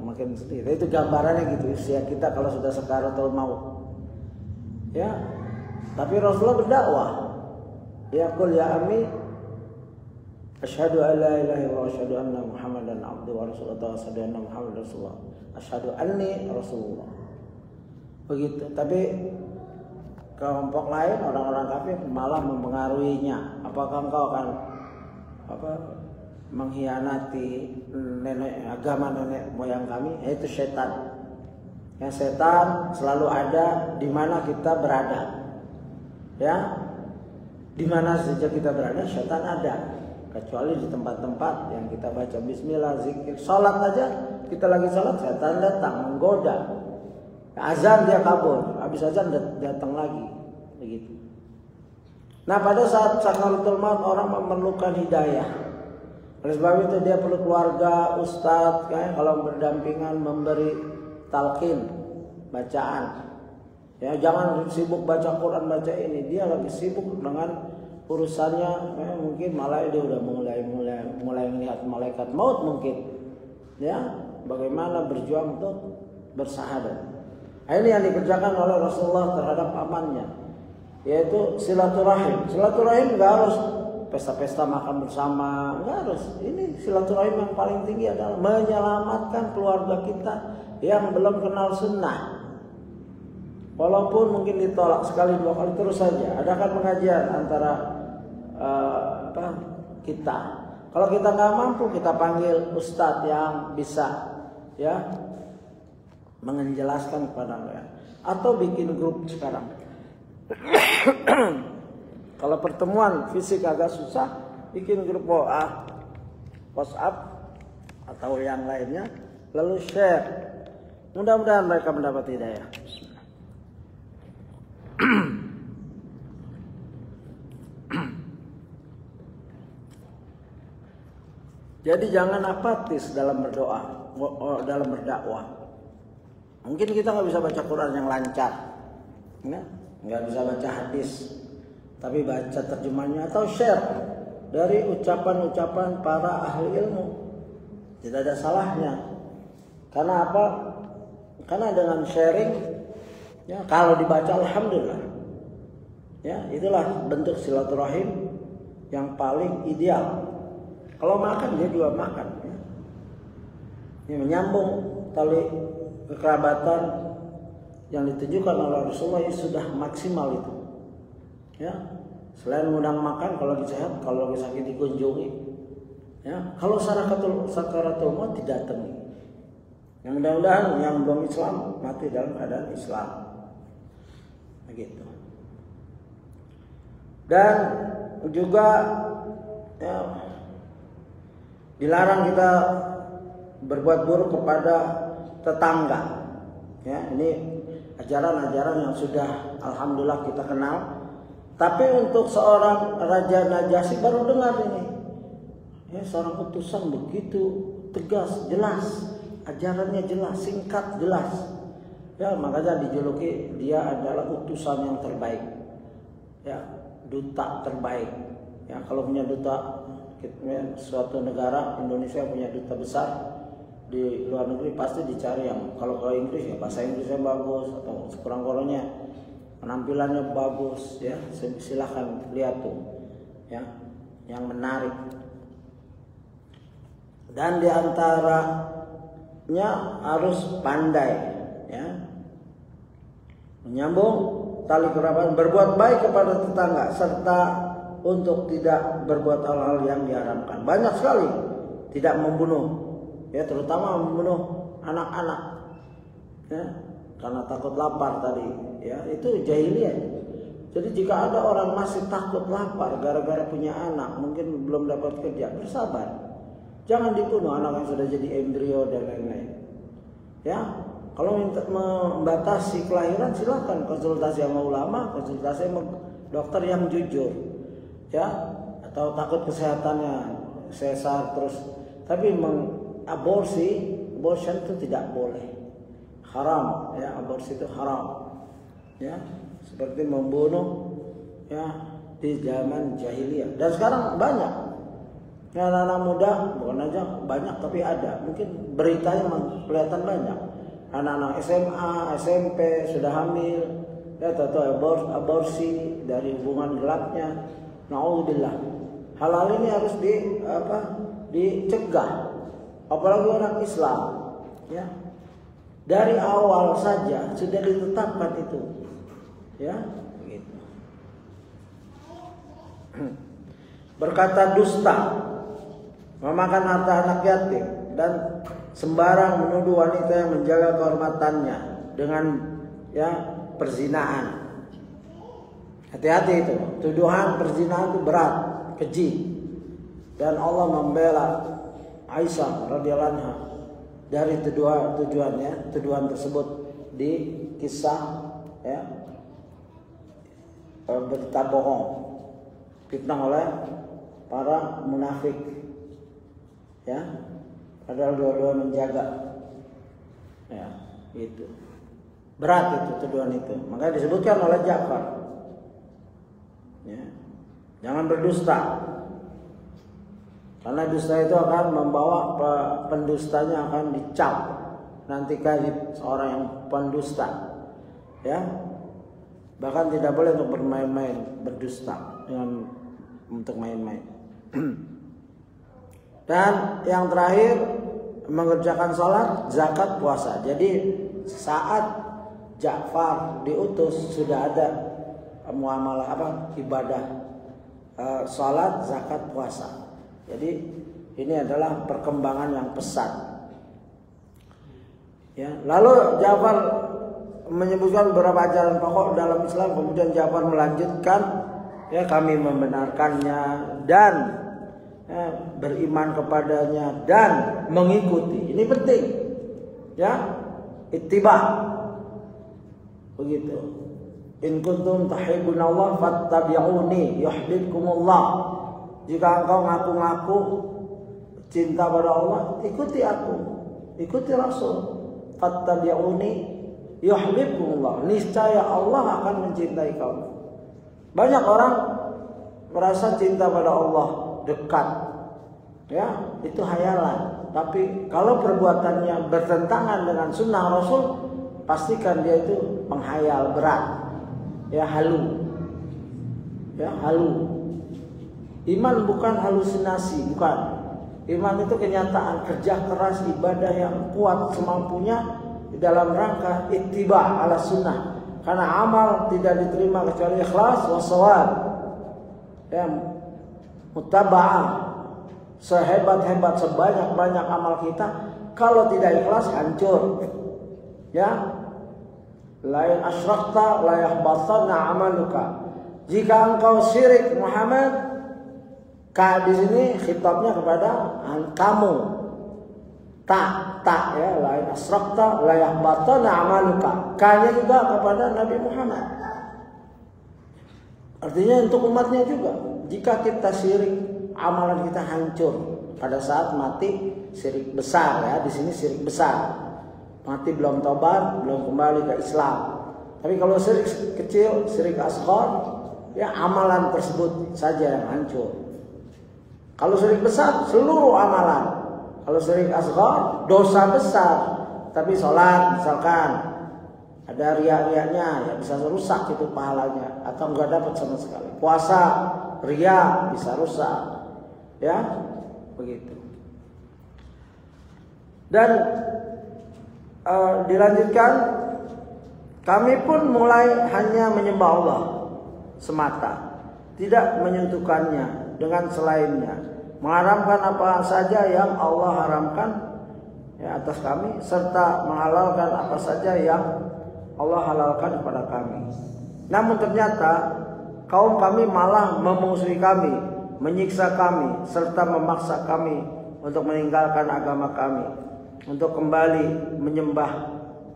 makin sedikit. Itu gambarannya gitu usia kita kalau sudah sakaratul maut. Ya. Tapi Rasulullah berdakwah. Yaqul ya ami asyhadu an la ilaha illallah wa asyhadu anna Muhammadan abduhu wa rasuluhu wa asyhadu anna Muhammadan rasulullah. Asyhadu anni rasulullah. Begitu. Tapi kelompok lain orang-orang kafir malah mempengaruhinya. Apakah engkau akan mengkhianati agama nenek moyang kami? Yaitu setan. Ya, setan selalu ada di mana kita berada. Ya, di mana saja kita berada, setan ada. Kecuali di tempat-tempat yang kita baca bismillah, zikir, salat aja. Kita lagi salat, setan datang menggoda. Azan dia kabur, habis azan datang lagi, begitu. Nah, pada saat sakaratul maut orang memerlukan hidayah. Oleh sebab itu dia perlu keluarga, ustadz, kayak kalau berdampingan memberi talqin, bacaan. Ya, jangan sibuk baca Quran, baca ini. Dia lagi sibuk dengan urusannya. Mungkin malah dia udah mulai melihat malaikat maut mungkin. Ya, bagaimana berjuang untuk bersahadat. Ini yang dikerjakan oleh Rasulullah terhadap pamannya, yaitu silaturahim. Silaturahim nggak harus pesta-pesta makan bersama, nggak harus. Ini silaturahim yang paling tinggi adalah menyelamatkan keluarga kita yang belum kenal sunnah. Walaupun mungkin ditolak sekali dua kali terus saja. Adakan pengajian antara kita. Kalau kita nggak mampu, kita panggil ustadz yang bisa ya menjelaskan kepada mereka. Atau bikin grup sekarang. Kalau pertemuan fisik agak susah, bikin grup WhatsApp atau yang lainnya, lalu share. Mudah-mudahan mereka mendapat hidayah. Jadi jangan apatis dalam berdoa, dalam berdakwah. Mungkin kita nggak bisa baca Quran yang lancar, nggak bisa baca hadis, tapi baca terjemahnya atau share dari ucapan-ucapan para ahli ilmu. Tidak ada salahnya. Karena apa? Karena dengan sharing, ya, kalau dibaca alhamdulillah. Ya, itulah bentuk silaturahim yang paling ideal. Kalau makan dia juga makan. Ya. Ini menyambung tali kekerabatan yang ditunjukkan oleh Rasulullah sudah maksimal itu. Ya, selain mengundang makan kalau lagi sehat, kalau lagi sakit dikunjungi. Ya, kalau sakaratul maut didatangi. Yang mudah-mudahan yang belum Islam mati dalam keadaan Islam. Begitu. Dan juga ya, dilarang kita berbuat buruk kepada tetangga. Ya, ini ajaran-ajaran yang sudah alhamdulillah kita kenal. Tapi untuk seorang Raja Najasyi baru dengar ini. Ya, seorang utusan begitu tegas, jelas, ajarannya jelas, singkat, jelas. Ya, makanya dijuluki dia adalah utusan yang terbaik. Ya, duta terbaik. Ya, kalau punya duta suatu negara, Indonesia punya duta besar di luar negeri pasti dicari yang kalau ke Inggris ya bahasa Inggrisnya bagus atau sekurang-kurangnya penampilannya bagus ya, silahkan lihat tuh ya yang menarik Dan diantaranya harus pandai, ya, menyambung tali kerabat, berbuat baik kepada tetangga, serta untuk tidak berbuat hal-hal yang diharamkan. Banyak sekali tidak membunuh, ya, terutama membunuh anak-anak, ya, karena takut lapar tadi, ya, itu jahiliyah. Jadi jika ada orang masih takut lapar gara-gara punya anak, mungkin belum dapat kerja, bersabar. Jangan dibunuh anak yang sudah jadi embrio dan lain-lain. Ya, kalau minta membatasi kelahiran, silakan konsultasi sama ulama, konsultasi sama dokter yang jujur, ya, atau takut kesehatannya sesar terus. Tapi abortion itu tidak boleh, haram, ya, aborsi itu haram, ya, seperti membunuh, ya, di zaman jahiliyah. Dan sekarang banyak anak-anak muda, bukan aja banyak tapi ada, mungkin beritanya kelihatan banyak anak-anak SMA, SMP sudah hamil, ya, atau aborsi dari hubungan gelapnya. Naudzubillah. Hal-hal ini harus dicegah, apalagi orang Islam, ya. Dari awal saja sudah ditetapkan itu, ya, gitu. Berkata dusta, memakan harta anak yatim, dan sembarang menuduh wanita yang menjaga kehormatannya dengan, ya, perzinahan. Hati-hati itu, tuduhan perzinahan itu berat, keji. Dan Allah membela Aisyah radhiyallahu anha dari tuduhan tersebut di kisah, ya, berita bohong, fitnah oleh para munafik, ya, padahal dua-dua menjaga, ya, itu berat itu tuduhan itu. Makanya disebutkan oleh Ja'far, ya, jangan berdusta, karena dusta itu akan membawa pendustanya akan dicap nanti kadzib, seorang yang pendusta, ya. Bahkan tidak boleh untuk bermain-main berdusta untuk main-main. Dan yang terakhir, mengerjakan sholat, zakat, puasa. Jadi saat Ja'far diutus sudah ada muamalah ibadah sholat, zakat, puasa. Jadi ini adalah perkembangan yang pesat. Ya, lalu Ja'far menyebutkan beberapa ajaran pokok dalam Islam. Kemudian Ja'far melanjutkan, ya, kami membenarkannya dan, ya, beriman kepadanya dan mengikuti. Ini penting, ya, ittiba. Begitu. In kuntum tuhibbunallah fattabi'uni yuhibbukumullah. Jika engkau ngaku-ngaku cinta pada Allah, ikuti aku, ikuti Rasul. Fattabi'uni yuhibbukumullah. Niscaya Allah akan mencintai kamu. Banyak orang merasa cinta pada Allah dekat, ya, itu hayalan. Tapi kalau perbuatannya bertentangan dengan sunnah Rasul, pastikan dia itu menghayal berat, ya, halu, ya, halu. Iman bukan halusinasi, bukan. Iman itu kenyataan, kerja keras, ibadah yang kuat semampunya dalam rangka ittiba ala sunnah. Karena amal tidak diterima kecuali ikhlas wasawab, ya, mutaba'ah. Sehebat-hebat, sebanyak-banyak amal kita, kalau tidak ikhlas hancur, ya. Lain asyrakta la yahbatanna amaluka. Jika engkau syirik Muhammad, di sini khitabnya kepada kamu. Tak, ya, lain asyrakta la yahbatanna amaluka. Kanya juga kepada Nabi Muhammad. Artinya untuk umatnya juga. Jika kita syirik, amalan kita hancur pada saat mati. Syirik besar, ya, di sini syirik besar. Mati belum tobat, belum kembali ke Islam. Tapi kalau syirik kecil, syirik asghar, ya, amalan tersebut saja yang hancur. Kalau syirik besar, seluruh amalan. Kalau syirik asghar, dosa besar. Tapi sholat misalkan ada riya-riyanya, ya, bisa rusak itu pahalanya, atau enggak dapat sama sekali. Puasa, riya bisa rusak, ya, begitu. Dan dilanjutkan, kami pun mulai hanya menyembah Allah semata, tidak menyentuhkannya dengan selainnya, mengharamkan apa saja yang Allah haramkan atas kami, serta menghalalkan apa saja yang Allah halalkan kepada kami. Namun ternyata kaum kami malah memusuhi kami, menyiksa kami, serta memaksa kami untuk meninggalkan agama kami, untuk kembali menyembah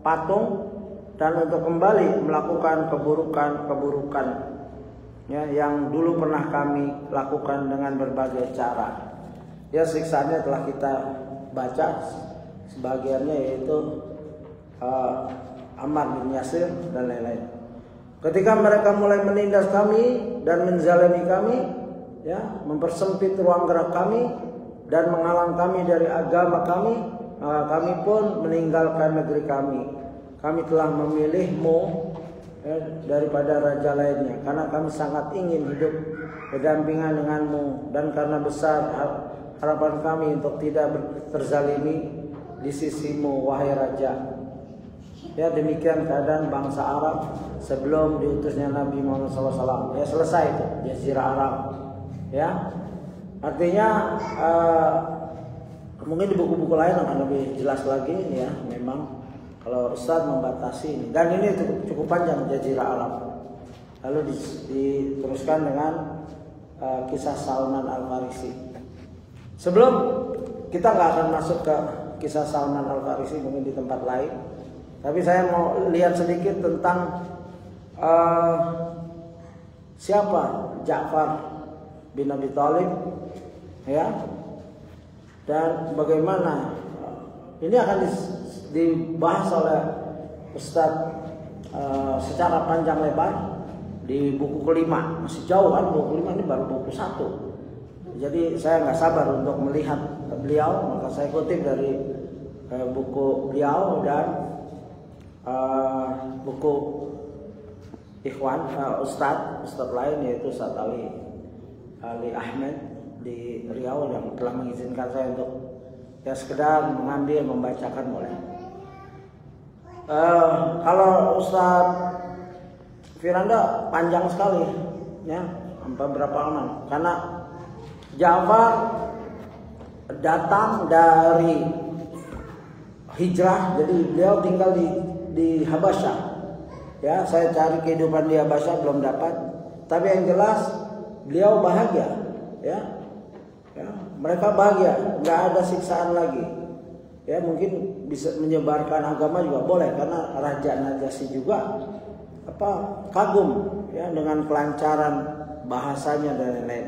patung, dan untuk kembali melakukan keburukan-keburukan yang dulu pernah kami lakukan dengan berbagai cara. Siksaannya telah kita baca sebagiannya, yaitu Ammar bin Yasir dan lain-lain. Ketika mereka mulai menindas kami dan menzalimi kami, mempersempit ruang gerak kami dan menghalang kami dari agama kami, maka kami pun meninggalkan negeri kami. Kami telah memilihmu daripada raja lainnya, karena kami sangat ingin hidup berdampingan denganmu, dan karena besar harapan kami untuk tidak terzalimi di sisimu, wahai raja. Demikian keadaan bangsa Arab sebelum diutusnya Nabi Muhammad SAW. Selesai itu Jazirah Arab. Artinya mungkin di buku-buku lain akan lebih jelas lagi. Memang kalau Ustadz membatasi ini, dan ini cukup panjang Jazirah Arab. Lalu diteruskan dengan kisah Salman Al-Farisi. Sebelum kita nggak akan masuk ke kisah Salman Al-Farisi, mungkin di tempat lain, tapi saya mau lihat sedikit tentang siapa Ja'far bin Abi Thalib, dan bagaimana ini akan dibahas oleh Ustadz secara panjang lebar di buku kelima. Masih jauh kan, buku kelima ini baru buku 1. Jadi saya nggak sabar untuk melihat beliau, maka saya kutip dari buku beliau dan buku ikhwan Ustadz lain, yaitu Ustadz Ali Ahmed di Riau, yang telah mengizinkan saya untuk sekedar mengambil, membacakan boleh. Kalau Ustadz Firanda panjang sekali, sampai berapa halaman, karena Ja'far datang dari hijrah, jadi beliau tinggal di Habasyah. Saya cari kehidupan di Habasyah belum dapat, tapi yang jelas beliau bahagia. Mereka bahagia, nggak ada siksaan lagi. Mungkin bisa menyebarkan agama juga boleh, karena Raja Najasyi juga kagum dengan kelancaran bahasanya dan lain-lain.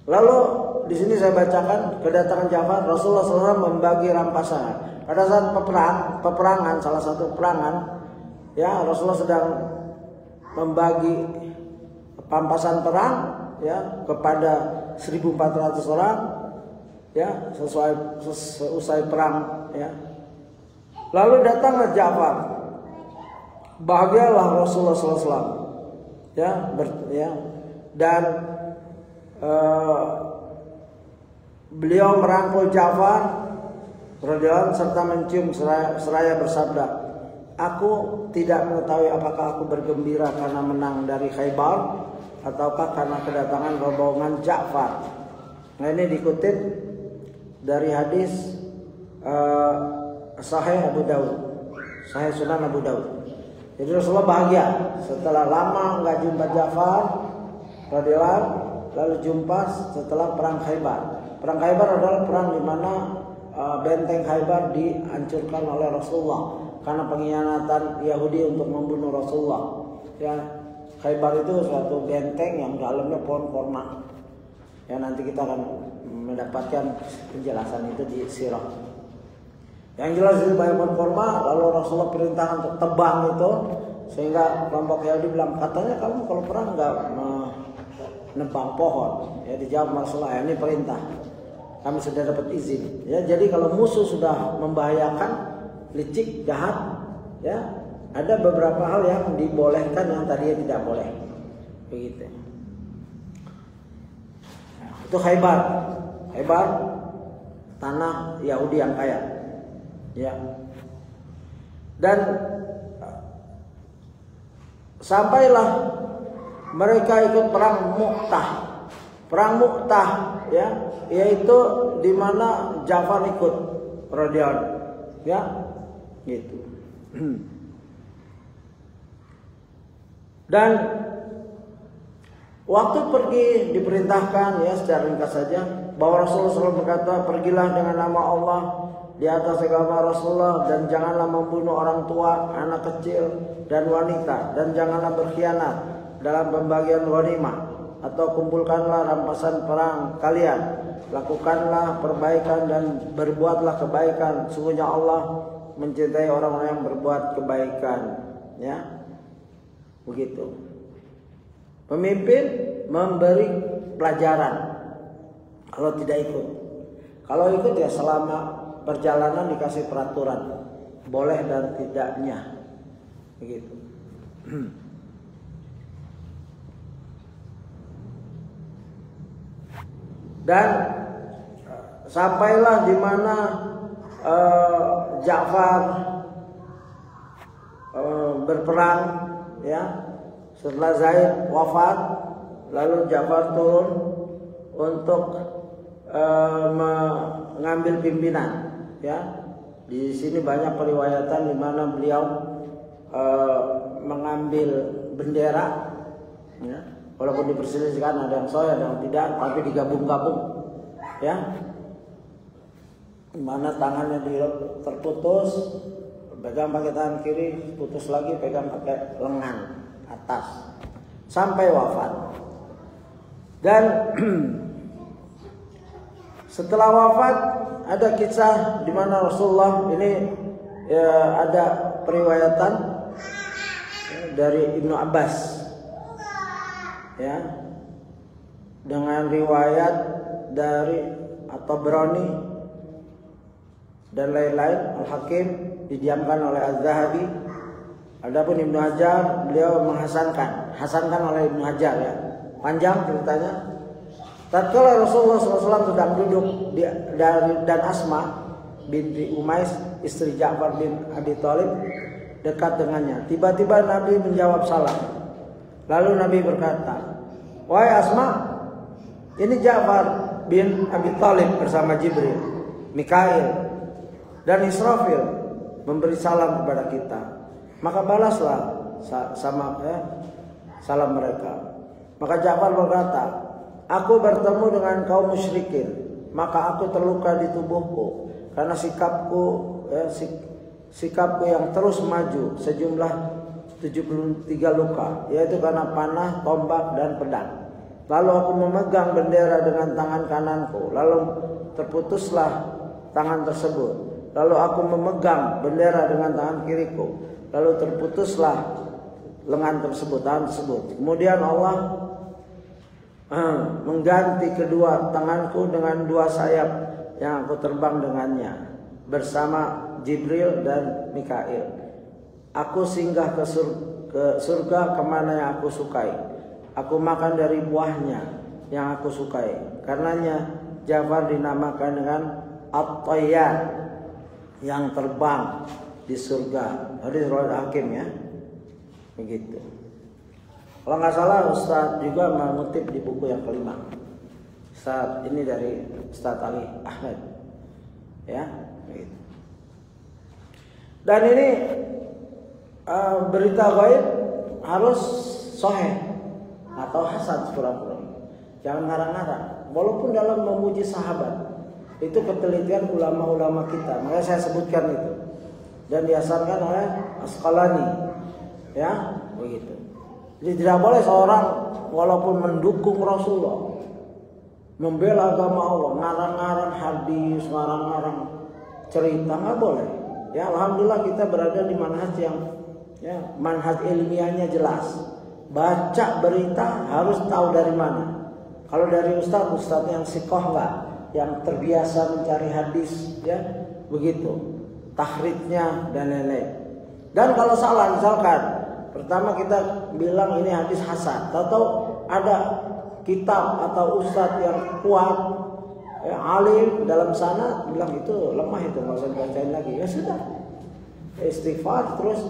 Lalu di sini saya bacakan kedatangan Ja'far. Rasulullah SAW membagi rampasan. Pada saat peperangan, salah satu peperangan, Rasulullah sedang membagi rampasan perang kepada 1.400 orang, seusai perang. Lalu datanglah Ja'far. Bahagialah Rasulullah SAW, dan beliau merangkul Ja'far radhiyallahu anhu serta mencium seraya bersabda, aku tidak mengetahui apakah aku bergembira karena menang dari Khaybar ataukah karena kedatangan rombongan Ja'far. Nah, ini dikutip dari hadis Sahih Abu Daud, Sahih Sunan Abu Daud. Jadi Rasulullah bahagia setelah lama nggak jumpa Ja'far radhiyallahu, lalu jumpa setelah perang Khaybar. Perang Khaybar adalah perang di mana benteng Khaybar dihancurkan oleh Rasulullah karena pengkhianatan Yahudi untuk membunuh Rasulullah. Khaybar itu suatu benteng yang dalamnya pohon kurma. Nanti kita akan mendapatkan penjelasan itu di sirah. Yang jelas itu banyak pohon kurma, lalu Rasulullah perintahkan untuk tebang itu, sehingga kelompok Yahudi bilang, katanya kamu kalau perang nggak menebang pohon. Dijawab Rasulullah, ini perintah, kami sudah dapat izin. Jadi kalau musuh sudah membahayakan, licik, jahat, ada beberapa hal yang dibolehkan yang tadinya tidak boleh. Begitu. Itu Khaybar. Khaybar tanah Yahudi yang kaya. Ya. Dan sampailah mereka ikut perang Mu'tah. Perang Mu'tah ya, yaitu di mana Ja'far ikut radhiyallahu ya, gitu. Dan waktu pergi diperintahkan ya, secara ringkas saja, bahwa Rasulullah SAW berkata, pergilah dengan nama Allah di atas agama Rasulullah, dan janganlah membunuh orang tua, anak kecil, dan wanita, dan janganlah berkhianat dalam pembagian ghanimah, atau kumpulkanlah rampasan perang kalian, lakukanlah perbaikan dan berbuatlah kebaikan, sungguhnya Allah mencintai orang-orang yang berbuat kebaikan. Ya, begitu. Pemimpin memberi pelajaran kalau tidak ikut. Kalau ikut ya selama perjalanan dikasih peraturan boleh dan tidaknya, begitu. Dan sampailah di mana Ja'far berperang ya, setelah Zaid wafat, lalu Ja'far turun untuk mengambil pimpinan ya. Di sini banyak periwayatan di mana beliau mengambil bendera ya. Walaupun diperselisihkan, ada yang sahih, ada yang tidak, tapi digabung-gabung ya. Mana tangannya terputus, pegang pakai tangan kiri, putus lagi, pegang pakai lengan atas sampai wafat. Dan setelah wafat ada kisah di mana Rasulullah ini ya, ada periwayatan ya, dari Ibnu Abbas ya, dengan riwayat dari At-Tabrani dan lain-lain, Al-Hakim didiamkan oleh Az-Zahabi. Adapun Ibnu Hajar beliau hasankan oleh Ibnu Hajar ya. Panjang ceritanya. Tatkala Rasulullah SAW sedang duduk dan Asma binti Umais, istri Ja'far bin Abi Thalib, dekat dengannya. Tiba-tiba Nabi menjawab salam. Lalu Nabi berkata, wahai Asma, ini Ja'far bin Abi Thalib bersama Jibril, Mikail, dan Israfil memberi salam kepada kita. Maka balaslah salam mereka. Maka Ja'far berkata, aku bertemu dengan kaum musyrikin, maka aku terluka di tubuhku karena sikapku yang terus maju sejumlah 73 luka, yaitu karena panah, tombak, dan pedang. Lalu aku memegang bendera dengan tangan kananku, lalu terputuslah tangan tersebut. Lalu aku memegang bendera dengan tangan kiriku, lalu terputuslah lengan tersebut, tangan tersebut. Kemudian Allah mengganti kedua tanganku dengan dua sayap yang aku terbang dengannya bersama Jibril dan Mikail. Aku singgah ke surga kemana yang aku sukai. Aku makan dari buahnya yang aku sukai. Karenanya Ja'far dinamakan dengan At-Tayyar, yang terbang di surga. Hadis riwayat Hakim ya. Begitu. Kalau nggak salah Ustaz juga mengutip di buku yang kelima. Ustaz ini dari Ustaz Ali Ahmad. Ya, begitu. Dan ini berita gaib harus sahih atau hasan sekurang-kurangnya. Jangan ngarang-ngarang. Walaupun dalam memuji sahabat, itu ketelitian ulama-ulama kita. Makanya saya sebutkan itu. Dan diasarkan oleh Asqalani. Ya, begitu. Jadi tidak boleh seorang walaupun mendukung Rasulullah, membela agama Allah, ngarang-ngarang hadis, ngarang-ngarang cerita, nggak boleh. Ya, alhamdulillah kita berada di manhaj yang ya, manhaj ilmiahnya jelas. Baca berita harus tahu dari mana. Kalau dari ustaz yang sikoh nggak, yang terbiasa mencari hadis, ya begitu, tahridnya dan lain-lain. Dan kalau salah, misalkan pertama kita bilang ini hadis hasan, atau ada kitab atau ustaz yang kuat alim dalam sana bilang itu lemah, itu nggak usah dibacain lagi. Ya sudah, istighfar. Terus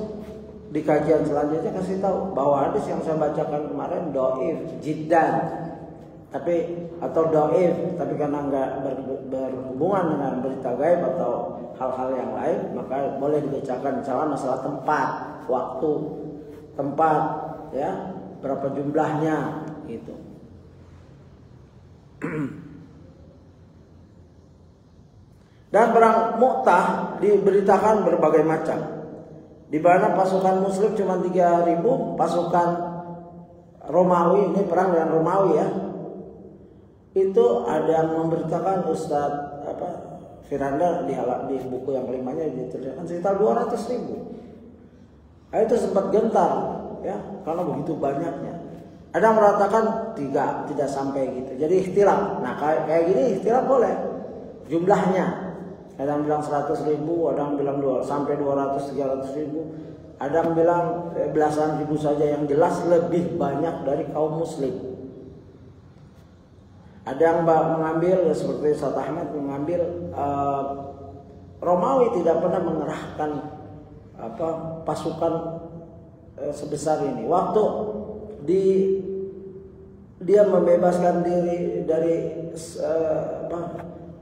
di kajian selanjutnya kasih tahu bahwa hadis yang saya bacakan kemarin dhaif jiddan, atau dhaif tapi karena nggak berhubungan dengan berita gaib atau hal-hal yang lain, maka boleh dibacakan. Misalnya masalah tempat, waktu, tempat, ya, berapa jumlahnya gitu. Dan perang Mu'tah diberitakan berbagai macam, di mana pasukan Muslim cuma 3.000, pasukan Romawi, ini perang dengan Romawi ya, itu ada yang memberitakan Ustadz Firanda di buku yang kelimanya diterjemahkan sekitar 200.000. Nah, itu sempat gentar ya, karena begitu banyaknya. Ada yang mengatakan tidak sampai gitu. Jadi ikhtilaf. Nah kayak gini ikhtilaf boleh jumlahnya. Ada yang bilang 100.000, ada yang bilang sampai 200-300.000, ada yang bilang belasan ribu saja, yang jelas lebih banyak dari kaum Muslim. Ada yang mengambil seperti Ustaz Ahmad mengambil Romawi tidak pernah mengerahkan pasukan sebesar ini. Waktu dia membebaskan diri dari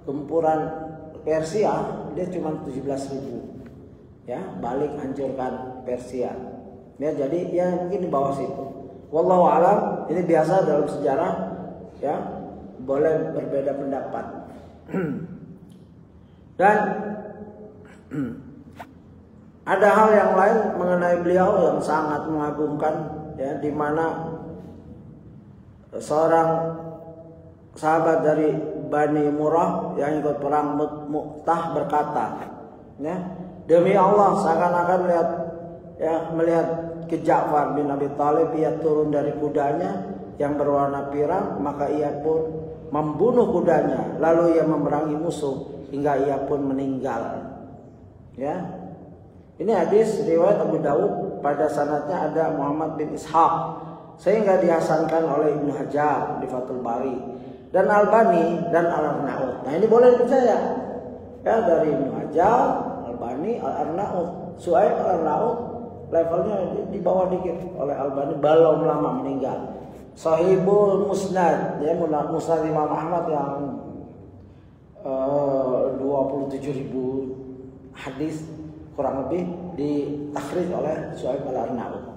gempuran Persia, dia cuma 17.000, ya, balik hancurkan Persia. Ya, jadi ya mungkin di bawah situ. Wallahu alam, ini biasa dalam sejarah, ya, boleh berbeda pendapat. Dan ada hal yang lain mengenai beliau yang sangat mengagumkan, ya, di mana seorang sahabat dari Bani Murrah yang ikut perang Mu'tah berkata, ya, demi Allah seakan-akan melihat ke Ja'far bin Abi Thalib, ia turun dari kudanya yang berwarna pirang, maka ia pun membunuh kudanya, lalu ia memerangi musuh hingga ia pun meninggal. Ya, ini hadis riwayat Abu Dawud, pada sanadnya ada Muhammad bin Ishaq, sehingga dihasankan oleh Ibnu Hajar di Fathul Bari dan Albani dan Al-Arnaud. Nah ini boleh dipercaya, ya, dari Ibnu Hajar, Albani, Al-Arnaud. Suhaib Al-Arnaud levelnya di bawah dikit oleh Albani, belum lama meninggal. Sahibul Musnad, ya, Musnad Imam Ahmad yang 27.000 hadis kurang lebih ditakhrij oleh Suhaib Al-Arnaud.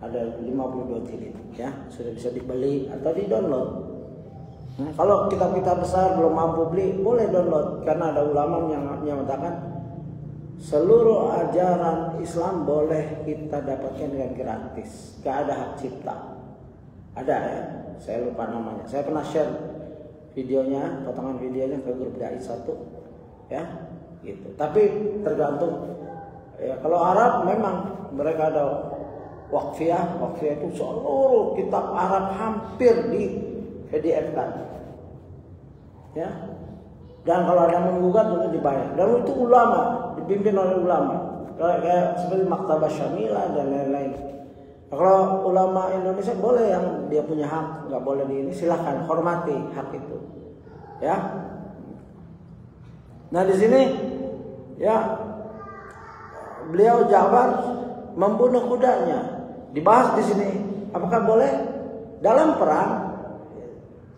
Ada 52 jilid, ya, sudah bisa dibeli atau di-download. Nah, kalau kitab-kitab besar belum mampu beli, boleh download, karena ada ulama yang menyatakan seluruh ajaran Islam boleh kita dapatkan dengan gratis, gak ada hak cipta. Ada, ya, saya lupa namanya. Saya pernah share videonya, potongan videonya ke grup Dai 1, ya, gitu. Tapi tergantung, ya, kalau Arab memang mereka ada Waqfiyah itu seluruh kitab Arab hampir di PDF-kan, ya. Dan kalau ada yang menggugat tentu dibayar. Dan itu ulama, dipimpin oleh ulama, kayak seperti Maktabah Syamilah dan lain-lain. Kalau ulama Indonesia boleh yang dia punya hak, nggak boleh di ini, silahkan hormati hak itu, ya. Nah di sini, ya, beliau Ja'far membunuh kudanya. Dibahas di sini, apakah boleh dalam perang,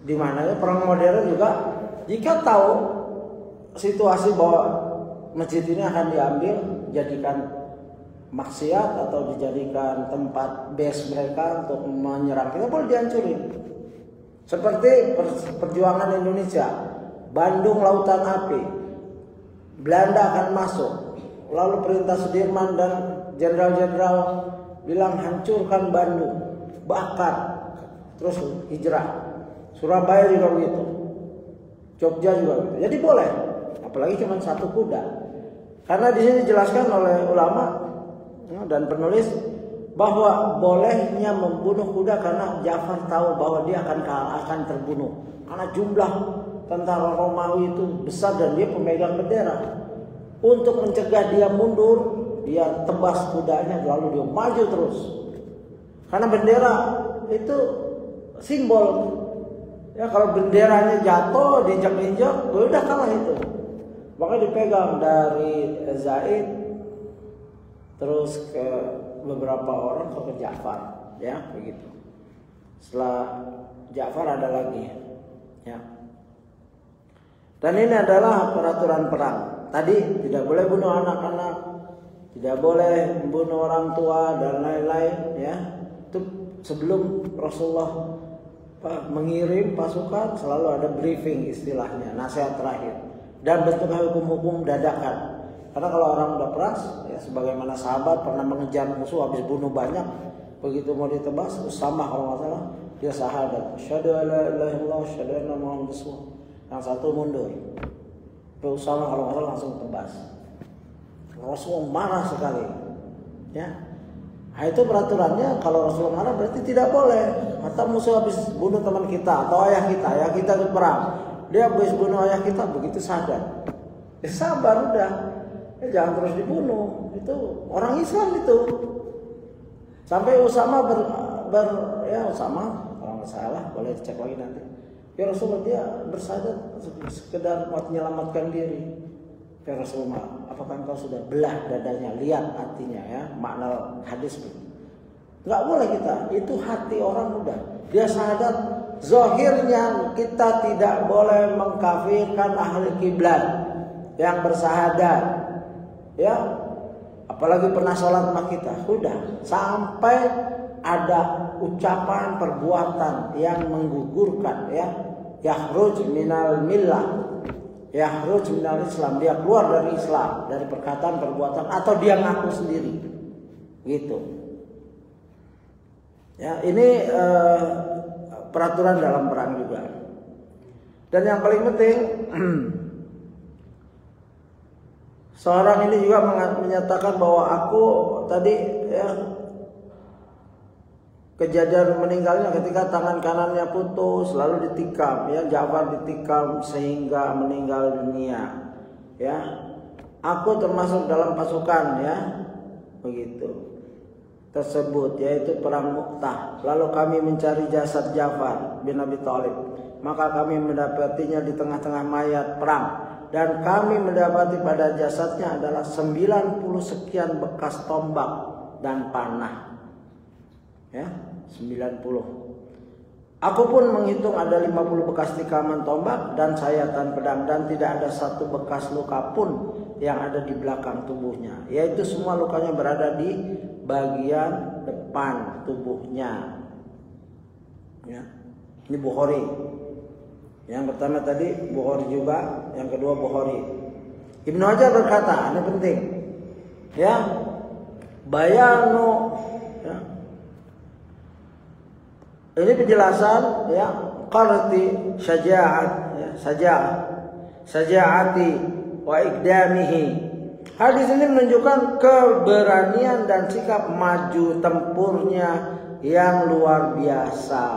di mana ya, perang modern juga, jika tahu situasi bahwa masjid ini akan diambil, jadikan maksiat atau dijadikan tempat base mereka untuk menyerang kita, boleh dihancurin. Seperti perjuangan Indonesia, Bandung lautan api, Belanda akan masuk, lalu perintah Sudirman dan jenderal-jenderal bilang hancurkan Bandung, bakar, terus hijrah. Surabaya juga begitu, Jogja juga begitu. Jadi boleh, apalagi cuma satu kuda. Karena di sini dijelaskan oleh ulama dan penulis bahwa bolehnya membunuh kuda karena Ja'far tahu bahwa dia akan terbunuh. Karena jumlah tentara Romawi itu besar dan dia pemegang bendera. Untuk mencegah dia mundur, dia tebas kudanya lalu dia maju terus. Karena bendera itu simbol, Ya kalau benderanya jatuh, diinjak-injak, udah kalah itu. Makanya dipegang dari Zaid terus ke beberapa orang ke Ja'far, ya begitu. Setelah Ja'far ada lagi, ya. Dan ini adalah peraturan perang. Tadi tidak boleh bunuh anak-anak, tidak boleh membunuh orang tua dan lain-lain, ya. Itu sebelum Rasulullah mengirim pasukan selalu ada briefing istilahnya, nasihat terakhir. Dan bentuknya hukum-hukum dadakan. Karena kalau orang udah peras, ya sebagaimana sahabat pernah mengejar musuh habis bunuh banyak, begitu mau ditebas, Usamah kalau nggak salah, dia syahadat, asyhadu an la ilaha illallah, asyhadu anna Muhammadar Rasulullah. Yang satu mundur. Usamah kalau nggak salah langsung tebas. Rasulullah marah sekali, ya. Nah, itu peraturannya, kalau Rasulullah marah berarti tidak boleh. Atau musuh habis bunuh teman kita atau ayah kita itu perang. Dia habis bunuh ayah kita, begitu sadar. Ya sabar udah. Ya jangan terus dibunuh. Itu orang Islam itu. Sampai Usama Usama kalau nggak salah, boleh dicek lagi nanti. Ya Rasulullah dia bersyahadat sekedar mau menyelamatkan diri. Ya Rasulullah, apakah engkau sudah belah dadanya, lihat hatinya, ya, makna hadis itu. Nggak boleh kita, itu hati orang udah. Dia syahadat, zahirnya kita tidak boleh mengkafirkan ahli kiblat yang bersyahadat, ya, apalagi pernah sholat sama kita, udah sampai ada ucapan perbuatan yang menggugurkan, ya, yakhruj minal millah, yakhruj minal Islam, dia keluar dari Islam, dari perkataan perbuatan atau dia ngaku sendiri, gitu. Ya, ini peraturan dalam perang juga. Dan yang paling penting, seorang ini juga menyatakan bahwa aku tadi, ya, kejadian meninggalnya ketika tangan kanannya putus lalu ditikam, ya, Ja'far ditikam sehingga meninggal dunia, ya. Aku termasuk dalam pasukan, ya, begitu tersebut, yaitu perang Mu'tah. Lalu kami mencari jasad Ja'far bin Abi Thalib, maka kami mendapatinya di tengah-tengah mayat perang, dan kami mendapati pada jasadnya adalah 90 sekian bekas tombak dan panah, ya, 90. Aku pun menghitung ada 50 bekas tikaman tombak dan sayatan pedang, dan tidak ada satu bekas luka pun yang ada di belakang tubuhnya, yaitu semua lukanya berada di bagian depan tubuhnya, ya. Ini Bukhari. Yang pertama tadi Bukhari juga, yang kedua Bukhari. Ibnu Hajar berkata, ini penting, ya, bayanu, ya. Ini penjelasan, ya, qarti syaja'at, ya, syaja'ati wa iqdamihi. Hadis ini menunjukkan keberanian dan sikap maju tempurnya yang luar biasa,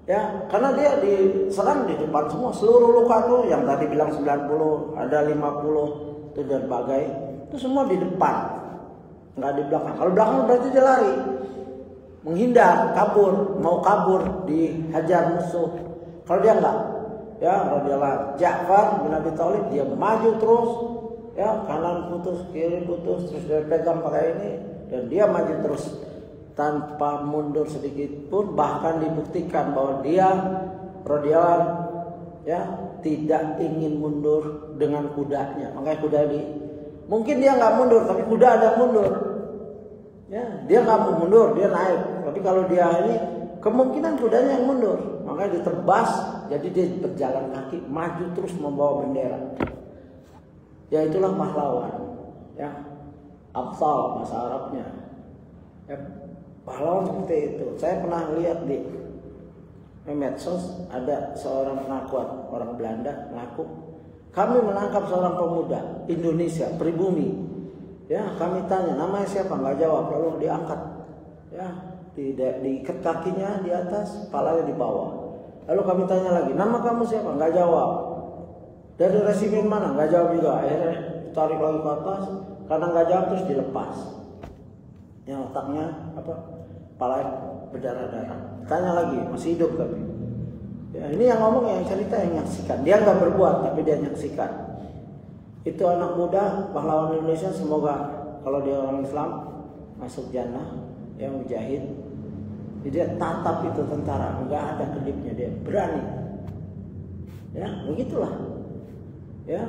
ya, karena dia diserang di depan semua, seluruh luka tuh yang tadi bilang 90, ada 50 itu dan bagai, itu semua di depan, nggak di belakang. Kalau belakang berarti dia lari, menghindar, mau kabur, dihajar musuh. Kalau dia enggak, ya, radhiyallahu Ja'far bin Abi Thalib, dia maju terus, ya, kanan putus, kiri putus, terus dia pegang pakai ini, dan dia maju terus tanpa mundur sedikit pun. Bahkan dibuktikan bahwa dia radhiyallahu, ya, tidak ingin mundur dengan kudanya. Makanya kuda mungkin dia nggak mundur, tapi kuda ada mundur. Ya, dia nggak mau mundur, dia naik. Tapi kalau dia ini, kemungkinan kudanya yang mundur. Makanya ditebas, jadi dia berjalan kaki, maju terus membawa bendera. Ya, itulah pahlawan, ya, absal bahasa Arabnya, ya, pahlawan seperti itu. Saya pernah lihat di medsos, ada seorang pengakuan orang Belanda mengaku, kami menangkap seorang pemuda Indonesia pribumi, ya, kami tanya namanya siapa, nggak jawab, lalu diangkat, ya, diikat kakinya di atas, kepalanya di bawah. Lalu kami tanya lagi, nama kamu siapa, nggak jawab. Dari resimen mana? Nggak jawab juga. Akhirnya tarik lagi ke atas, karena nggak jawab terus dilepas. Yang otaknya apa? Kepala berdarah-darah. Tanya lagi, masih hidup tapi. Ya, ini yang ngomong, yang cerita, yang nyaksikan. Dia nggak berbuat, tapi dia nyaksikan. Itu anak muda pahlawan Indonesia, semoga kalau dia orang Islam masuk jannah, yang mujahid. Dia tatap itu tentara, nggak ada kedipnya, dia berani. Ya, begitulah. Ya,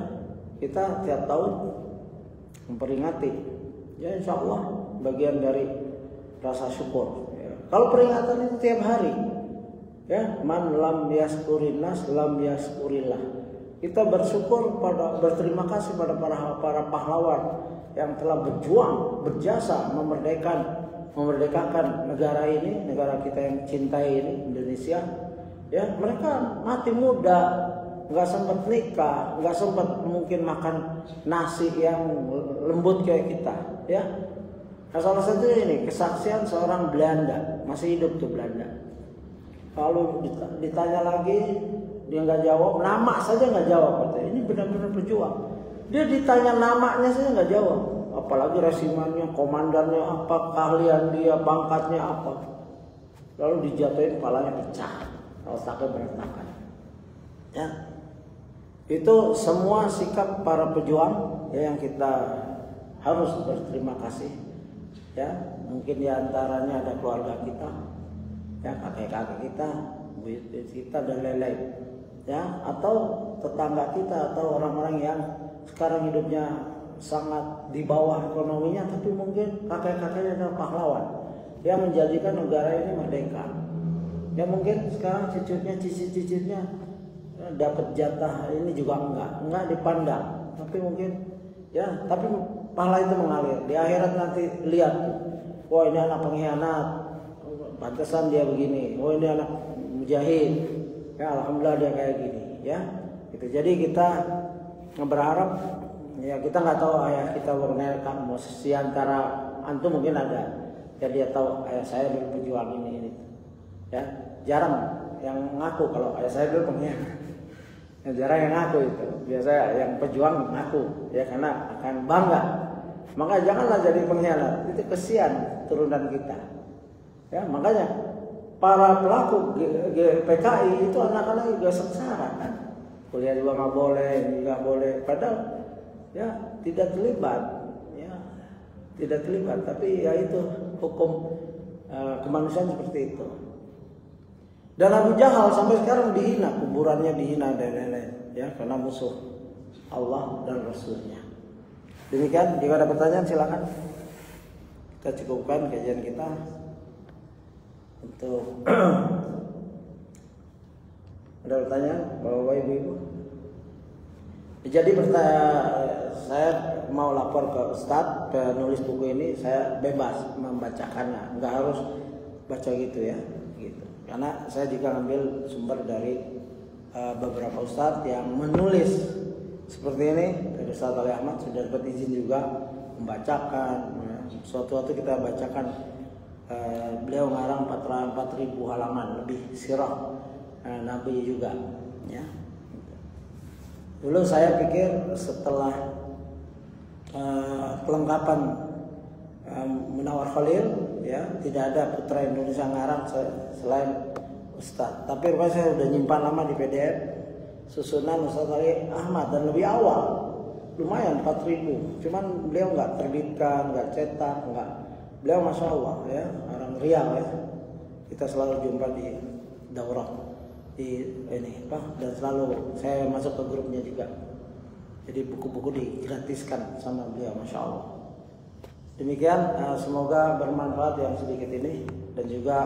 kita tiap tahun memperingati. Ya, insya Allah bagian dari rasa syukur. Ya. Kalau peringatan itu tiap hari, ya, man lam yaskurin nas lam yaskurillah. Kita bersyukur berterima kasih pada para pahlawan yang telah berjuang, berjasa memerdekakan negara ini, negara kita yang cintai ini, Indonesia. Ya, mereka mati muda, nggak sempat nikah, nggak sempat mungkin makan nasi yang lembut kayak kita. Ya, nah, salah satu ini kesaksian seorang Belanda, masih hidup tuh Belanda. Kalau ditanya lagi, dia nggak jawab, nama saja nggak jawab. Katanya ini benar-benar pejuang. Dia ditanya namanya saja nggak jawab, apalagi resimennya, komandannya apa, keahlian dia, pangkatnya apa. Lalu dijatuhin, kepalanya pecah, otaknya berantakan. Ya, itu semua sikap para pejuang ya, yang kita harus berterima kasih. Ya, mungkin diantaranya ada keluarga kita, ya, kakek-kakek kita, buyut kita dan lain-lain. Ya, atau tetangga kita, atau orang-orang yang sekarang hidupnya sangat di bawah ekonominya, tapi mungkin kakek-kakeknya adalah pahlawan yang menjadikan negara ini merdeka. Ya, mungkin sekarang cicitnya dapat jatah ini juga enggak dipandang, tapi mungkin ya, tapi pahala itu mengalir. Di akhirat nanti lihat, wah ini anak pengkhianat, pantesan dia begini. Wah ini anak mujahid, ya alhamdulillah dia kayak gini, ya. Gitu. Jadi kita berharap, ya kita nggak tahu ayah kita bermereka, posisi antara antum mungkin ada, ya dia tahu ayah saya dulu pejuang ini, ya jarang yang ngaku kalau ayah saya dulu pengkhianat. Ya, jarang yang ngaku itu, biasa yang pejuang ngaku, ya karena akan bangga. Maka janganlah jadi pengkhianat, itu kesian turunan kita. Ya, makanya para pelaku PKI itu anak-anak juga sengsara kan. Kuliah juga nggak boleh, padahal ya tidak terlibat, ya tidak terlibat. Tapi ya itu hukum kemanusiaan seperti itu. Dan Abu Jahal sampai sekarang dihina, kuburannya dihina dan lain-lain, ya karena musuh Allah dan Rasulnya. Demikian, jika ada pertanyaan silakan. Kita cukupkan kajian kita untuk ada pertanyaan, Bapak Ibu. Jadi saya mau lapor ke Ustadz penulis buku ini, saya bebas membacakannya, nggak harus baca gitu ya, gitu. Karena saya juga ngambil sumber dari beberapa Ustadz yang menulis seperti ini. Dari Ustadz Ali Ahmad sudah dapat izin juga membacakan. Suatu waktu kita bacakan, beliau ngarang 4.000 halaman lebih sirah Nabi juga, ya. Dulu saya pikir setelah kelengkapan Munawar Khalil, ya tidak ada putra Indonesia ngarang selain Ustadz. Tapi rupanya saya udah nyimpan lama di PDF susunan Ustadz Ali Ahmad dan lebih awal, lumayan 4.000. Cuman beliau nggak terbitkan, nggak cetak, nggak. Beliau masya Allah ya, orang Riau ya. Kita selalu jumpa di daurah di ini dan selalu saya masuk ke grupnya juga. Jadi buku-buku digratiskan sama beliau, masya Allah. Demikian, semoga bermanfaat yang sedikit ini, dan juga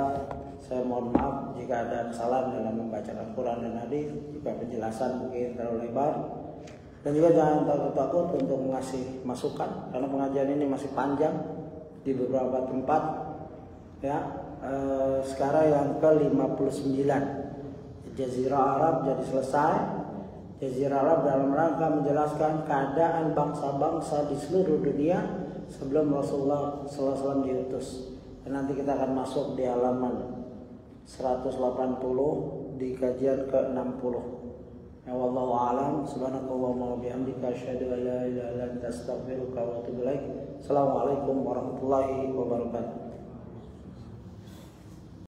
saya mohon maaf jika ada kesalahan dalam membacakan Quran dan hadis, juga penjelasan mungkin terlalu lebar, dan juga jangan takut-takut untuk mengasih masukan karena pengajian ini masih panjang di beberapa tempat, ya. Sekarang yang ke-59 Jazirah Arab jadi selesai. Jazirah Arab dalam rangka menjelaskan keadaan bangsa-bangsa di seluruh dunia sebelum Rasulullah SAW diutus. Dan nanti kita akan masuk di halaman 180 di kajian ke-60. Ya wallahu a'lam. Subhanakallahumma wa bihamdika asyhadu an la ilaha illa anta astaghfiruka wa atubu ilaik. Assalamualaikum warahmatullahi wabarakatuh.